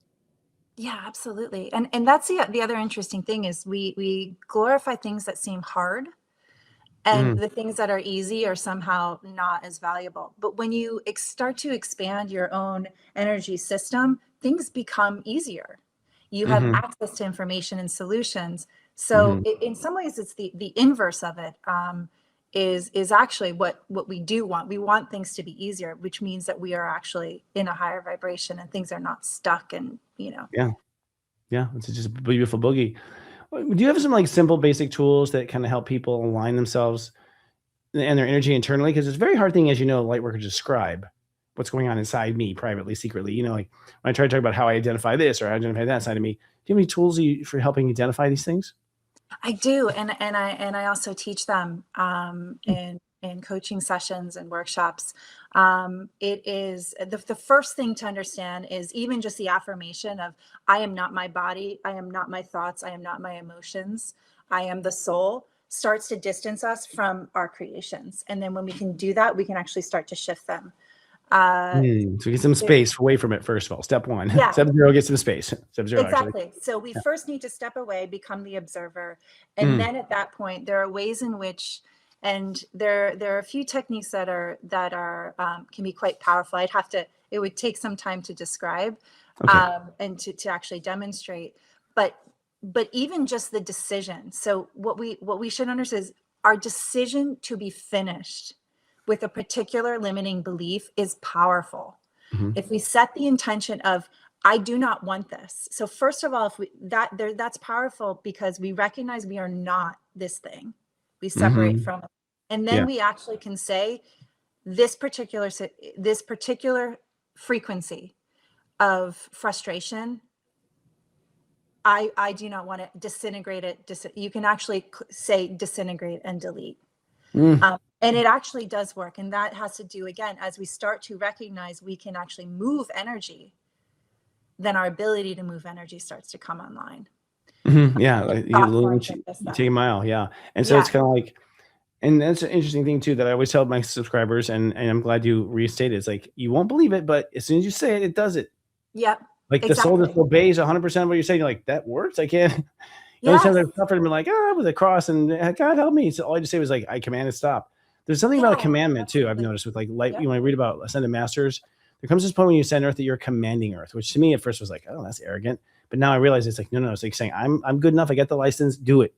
C: Yeah, absolutely. And that's the other interesting thing is we glorify things that seem hard, and the things that are easy are somehow not as valuable. But when you start to expand your own energy system, things become easier. You have access to information and solutions. So in some ways, it's the inverse of it. Is actually what we do want. We want things to be easier, which means that we are actually in a higher vibration and things are not stuck. And
B: Yeah, it's just a beautiful boogie. Do you have some like simple basic tools that kind of help people align themselves and their energy internally? Because it's a very hard thing, as you know, light worker to describe what's going on inside me privately, secretly. Like when I try to talk about how I identify this or how I identify that side of me, do you have any tools for helping identify these things?
C: I do, and I also teach them in coaching sessions and workshops. It is the first thing to understand is even just the affirmation of I am not my body, I am not my thoughts, I am not my emotions, I am the soul, starts to distance us from our creations. And then when we can do that, we can actually start to shift them.
B: So get some space away from it, first of all. Step one.
C: Yeah.
B: Step 0, get some space. Step 0,
C: Exactly.
B: actually.
C: So we first need to step away, become the observer. And then at that point, there are ways in which, and there are a few techniques that are can be quite powerful. It would take some time to describe and to actually demonstrate. But even just the decision. So what we should understand is our decision to be finished with a particular limiting belief is powerful. If we set the intention of, I do not want this. So first of all, that's powerful because we recognize we are not this thing. We separate from it. And then we actually can say this particular frequency of frustration, I do not want to disintegrate it. You can actually say disintegrate and delete. And it actually does work. And that has to do, again, as we start to recognize we can actually move energy, then our ability to move energy starts to come online.
B: Yeah. You take a mile. Yeah. And so it's kind of like, and that's an interesting thing too, that I always tell my subscribers, and I'm glad you restated, it's like, you won't believe it, but as soon as you say it, it does it.
C: Yep.
B: Like the soul just obeys 100% of what you're saying. You're like, that works? I can't. Sometimes I've suffered and been like, I was a cross and God help me. So all I just say was like, I commanded stop. There's something about a commandment too. I've noticed with like light, when I read about ascended masters, there comes this point when you ascend Earth that you're commanding Earth, which to me at first was like, oh, that's arrogant. But now I realize it's like, no, it's like saying, I'm good enough. I get the license, do it.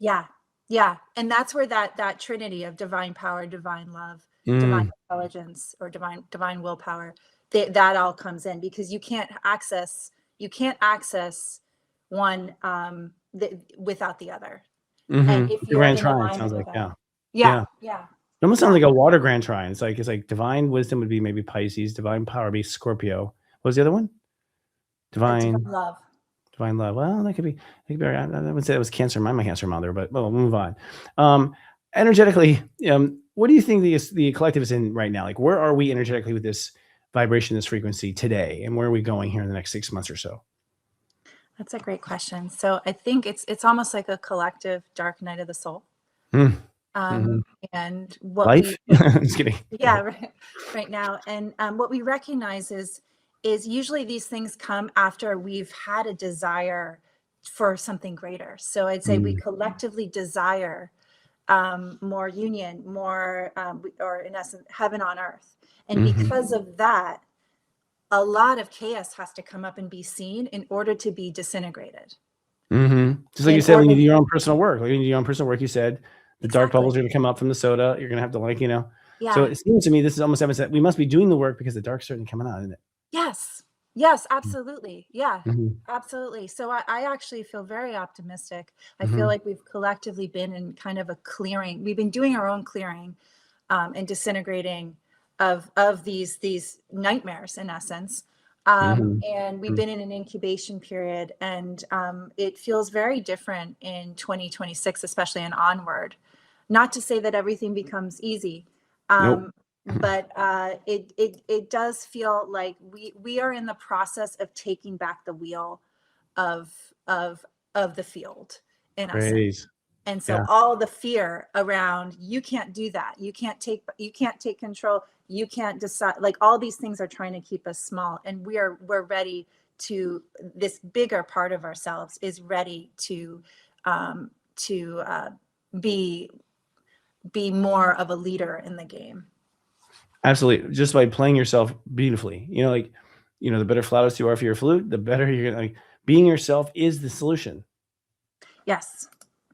C: Yeah. Yeah. And that's where that trinity of divine power, divine love, divine intelligence, or divine willpower, that all comes in, because you can't access one without the other. And if you're
B: Grand Trine sounds like,
C: yeah.
B: It almost sounds like a water Grand Trine. It's like divine wisdom would be maybe Pisces, divine power would be Scorpio. What was the other one? Divine
C: love.
B: Divine love. Well, that could be. I would say it was Cancer. My Cancer mother, but we'll move on. Energetically, what do you think the collective is in right now? Like, where are we energetically with this vibration, this frequency today, and where are we going here in the next 6 months or so?
C: That's a great question. So I think it's almost like a collective dark night of the soul. And what
B: life? Just kidding.
C: Yeah, right now. And what we recognize is usually these things come after we've had a desire for something greater. So I'd say we collectively desire more union, more, or in essence, heaven on earth. And because of that, a lot of chaos has to come up and be seen in order to be disintegrated.
B: Just like you said, when you do your own personal work, you said the dark bubbles are going to come up from the soda. You're going to have to So it seems to me this is almost evidence that we must be doing the work because the dark's certainly coming out, isn't it?
C: Yes, absolutely. Yeah, absolutely. So I actually feel very optimistic. I feel like we've collectively been in kind of a clearing. We've been doing our own clearing and disintegrating of these nightmares, in essence. And we've been in an incubation period, and it feels very different in 2026, especially and onward. Not to say that everything becomes easy. But it does feel like we are in the process of taking back the wheel of the field, in a sense. And so all the fear around, you can't do that, you can't take control, you can't decide, like all these things are trying to keep us small, and we're ready to, this bigger part of ourselves is ready to be more of a leader in the game.
B: Absolutely. Just by playing yourself beautifully, the better flautist you are for your flute, the better you're going to, being yourself is the solution.
C: Yes.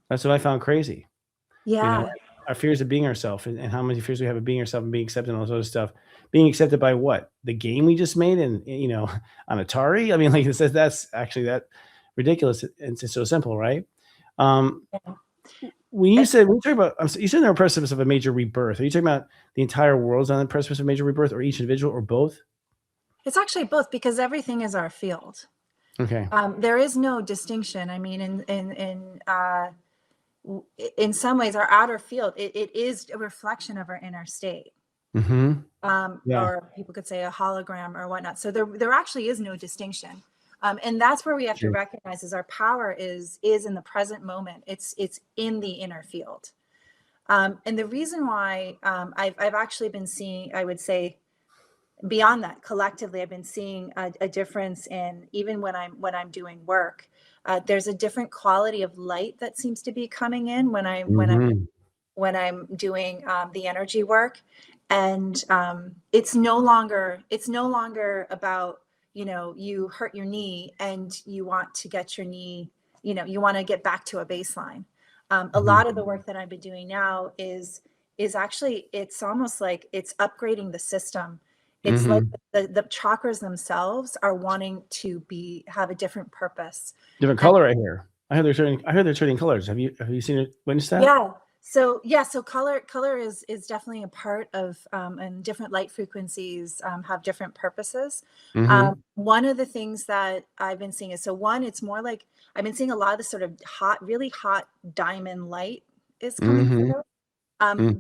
B: That's what I found crazy.
C: Yeah.
B: Our fears of being ourselves, and how many fears we have of being ourselves and being accepted and all this other stuff. Being accepted by what? The game we just made and on Atari? I mean, like it says that's actually that ridiculous. It's so simple, right?
C: Yeah.
B: When you talk about, you said they're on the precipice of a major rebirth. Are you talking about the entire world's on the precipice of major rebirth, or each individual, or both?
C: It's actually both, because everything is our field.
B: Okay.
C: There is no distinction. I mean, in some ways, our outer field, it is a reflection of our inner state.
B: Mm-hmm. Yeah.
C: Or people could say a hologram or whatnot. So there actually is no distinction. And that's where we have to recognize is our power is in the present moment. It's in the inner field. And the reason why I've actually been seeing, I would say, beyond that, collectively, I've been seeing a difference in, even when I'm doing work, there's a different quality of light that seems to be coming in when I'm doing the energy work. And it's no longer about, you hurt your knee and you want to get your knee, you want to get back to a baseline. A lot of the work that I've been doing now is actually, it's almost like it's upgrading the system. It's like the chakras themselves are wanting to have a different purpose.
B: Different color right here. I heard they're turning colors. Have you seen it? Witnessed that?
C: Yeah. So color is definitely a part of, and different light frequencies have different purposes. One of the things that I've been seeing is, it's more like I've been seeing a lot of this sort of really hot diamond light is coming through.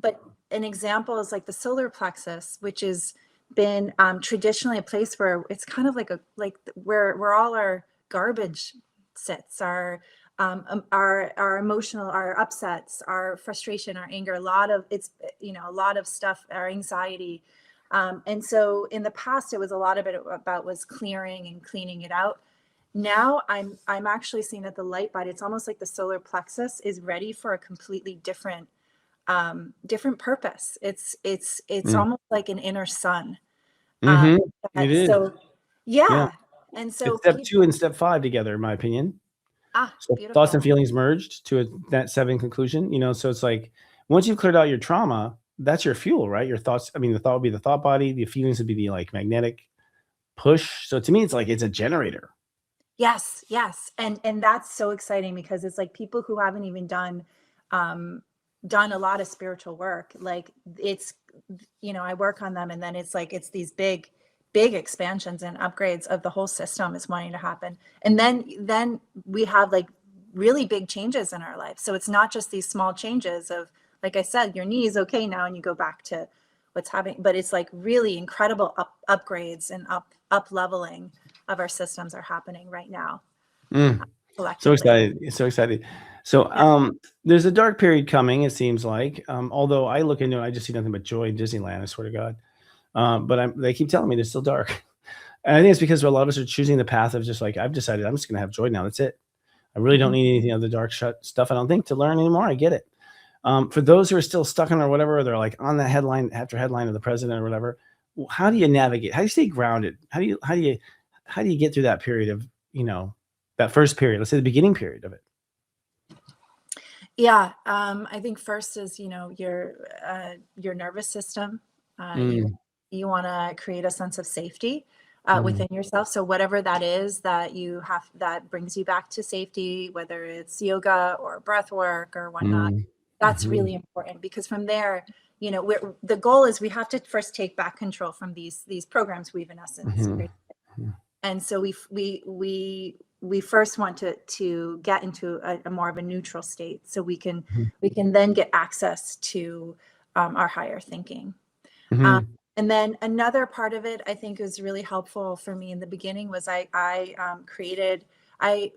C: But an example is like the solar plexus, which has been traditionally a place where it's kind of like where all our garbage sits, our emotional, our upsets, our frustration, our anger, a lot of stuff, our anxiety. And so in the past, it was a lot of it about was clearing and cleaning it out. Now I'm actually seeing that the light body, it's almost like the solar plexus is ready for a completely different purpose. It's almost like an inner sun.
B: It is.
C: So yeah. And so
B: it's step 2 and step 5 together, in my opinion. So
C: beautiful.
B: Thoughts and feelings merged to that 7 conclusion. So it's like once you've cleared out your trauma, that's your fuel, right? Your thoughts. I mean, the thought would be the thought body. The feelings would be the like magnetic push. So to me, it's like it's a generator.
C: Yes. And that's so exciting, because it's like people who haven't even done a lot of spiritual work, like it's, I work on them, and then it's like it's these big expansions and upgrades of the whole system is wanting to happen. And then we have like really big changes in our life. So it's not just these small changes of, like I said, your knee is okay now and you go back to what's happening, but it's like really incredible upgrades and up leveling of our systems are happening right now.
B: So excited. So there's a dark period coming, it seems like. Although I look into it, I just see nothing but joy in Disneyland, I swear to God. But they keep telling me they're still dark. And I think it's because a lot of us are choosing the path of just like, I've decided I'm just going to have joy now. That's it. I really don't need anything other dark stuff, I don't think, to learn anymore. I get it. For those who are still stuck on or whatever, they're like on that headline after headline of the president or whatever. How do you navigate? How do you stay grounded? How do you get through that period of, that first period, let's say the beginning period of it?
C: Yeah. I think first is, your nervous system. You want to create a sense of safety within yourself. So whatever that is that you have, that brings you back to safety, whether it's yoga or breath work or whatnot, that's really important, because from there, the goal is we have to first take back control from these programs we've in essence created. And so we first want to get into a more of a neutral state, so we can then get access to our higher thinking. And then another part of it, I think, is really helpful for me in the beginning was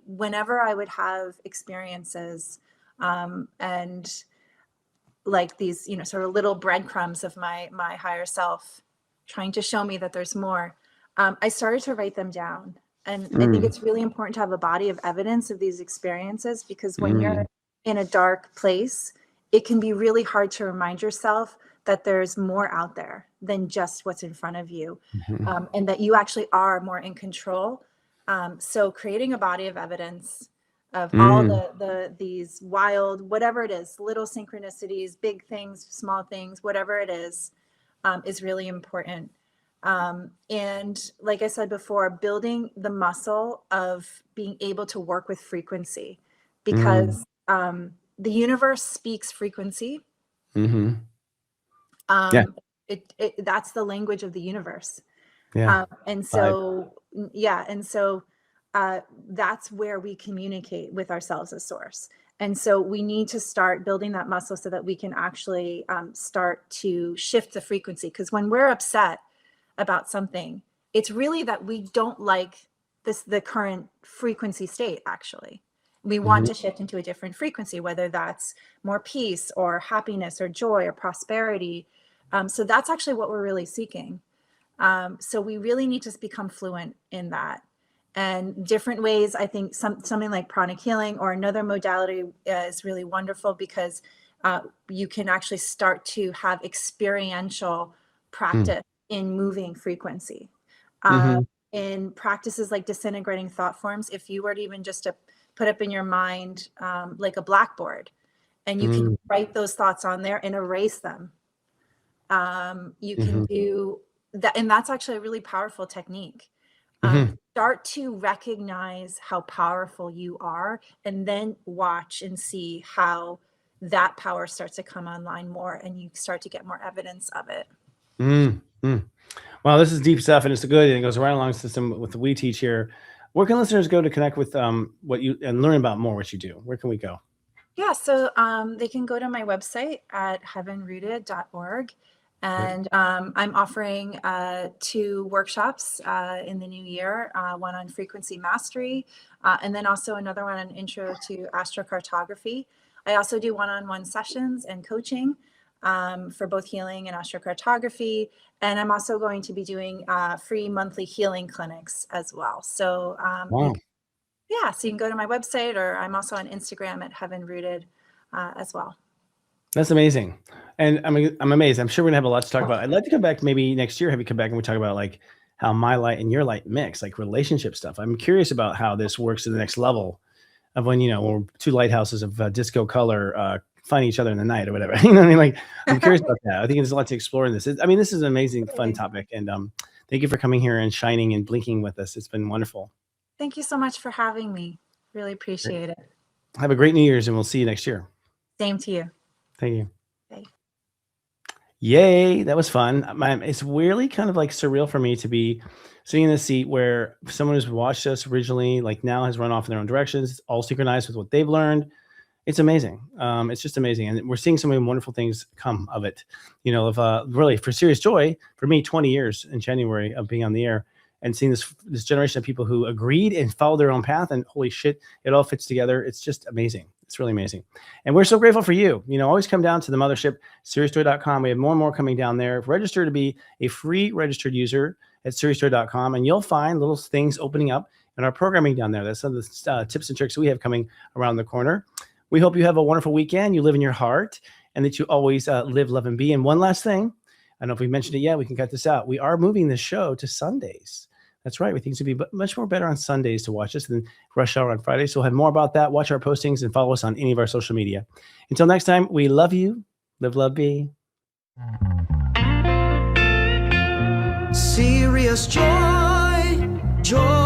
C: whenever I would have experiences and like these, sort of little breadcrumbs of my higher self trying to show me that there's more, I started to write them down. And I think it's really important to have a body of evidence of these experiences, because when you're in a dark place, it can be really hard to remind yourself that there's more out there than just what's in front of you, and that you actually are more in control. So creating a body of evidence of all these wild, whatever it is, little synchronicities, big things, small things, whatever it is really important. And like I said before, building the muscle of being able to work with frequency, because the universe speaks frequency.
B: Yeah.
C: That's the language of the universe.
B: Yeah.
C: And so, that's where we communicate with ourselves as source. And so we need to start building that muscle so that we can actually start to shift the frequency. Because when we're upset about something, it's really that we don't like the current frequency state. Actually, we want to shift into a different frequency, whether that's more peace or happiness or joy or prosperity. So that's actually what we're really seeking. So we really need to become fluent in that. And different ways, I think something like pranic healing or another modality is really wonderful, because you can actually start to have experiential practice in moving frequency. In practices like disintegrating thought forms, if you were to even just to put up in your mind like a blackboard, and you can write those thoughts on there and erase them. You can do that, and that's actually a really powerful technique. Start to recognize how powerful you are, and then watch and see how that power starts to come online more, and you start to get more evidence of it.
B: Wow, this is deep stuff, and it's good, and it goes right along the system with what we teach here. Where can listeners go to connect with what you and learn about more what you do? Where can we go?
C: Yeah, so they can go to my website at heavenrooted.org. And I'm offering 2 workshops in the new year, one on frequency mastery, and then also another one on intro to astrocartography. I also do one-on-one sessions and coaching for both healing and astrocartography. And I'm also going to be doing free monthly healing clinics as well. So
B: Wow.
C: so you can go to my website, or I'm also on Instagram at heavenrooted as well.
B: That's amazing. And I'm amazed. I'm sure we're gonna have a lot to talk about. I'd like to come back maybe next year, have you come back and we talk about like how my light and your light mix, like relationship stuff. I'm curious about how this works to the next level of when, we're 2 lighthouses of disco color finding each other in the night or whatever. You know what I mean? Like, I'm curious about that. I think there's a lot to explore in this. This is an amazing, fun topic. And thank you for coming here and shining and blinking with us. It's been wonderful.
C: Thank you so much for having me. Really appreciate it.
B: Have a great New Year's, and we'll see you next year.
C: Same to you.
B: Thank you.
C: Bye.
B: Yay, that was fun. It's really kind of like surreal for me to be sitting in the seat where someone who's watched us originally, like now has run off in their own directions. It's all synchronized with what they've learned. It's amazing. It's just amazing. And we're seeing so many wonderful things come of it. Really for serious joy, for me, 20 years in January of being on the air and seeing this generation of people who agreed and followed their own path, and holy shit, it all fits together. It's just amazing. It's really amazing. And we're so grateful for you. Always come down to the mothership, SiriusJoy.com. We have more and more coming down there. Register to be a free registered user at SiriusJoy.com, and you'll find little things opening up in our programming down there. That's some of the tips and tricks we have coming around the corner. We hope you have a wonderful weekend. You live in your heart, and that you always live, love, and be. And one last thing, I don't know if we mentioned it yet. We can cut this out. We are moving this show to Sundays. That's right. We think it's going to be much more better on Sundays to watch us than rush hour on Fridays. So we'll have more about that. Watch our postings and follow us on any of our social media. Until next time, we love you. Live, love, be.
G: Serious joy, joy.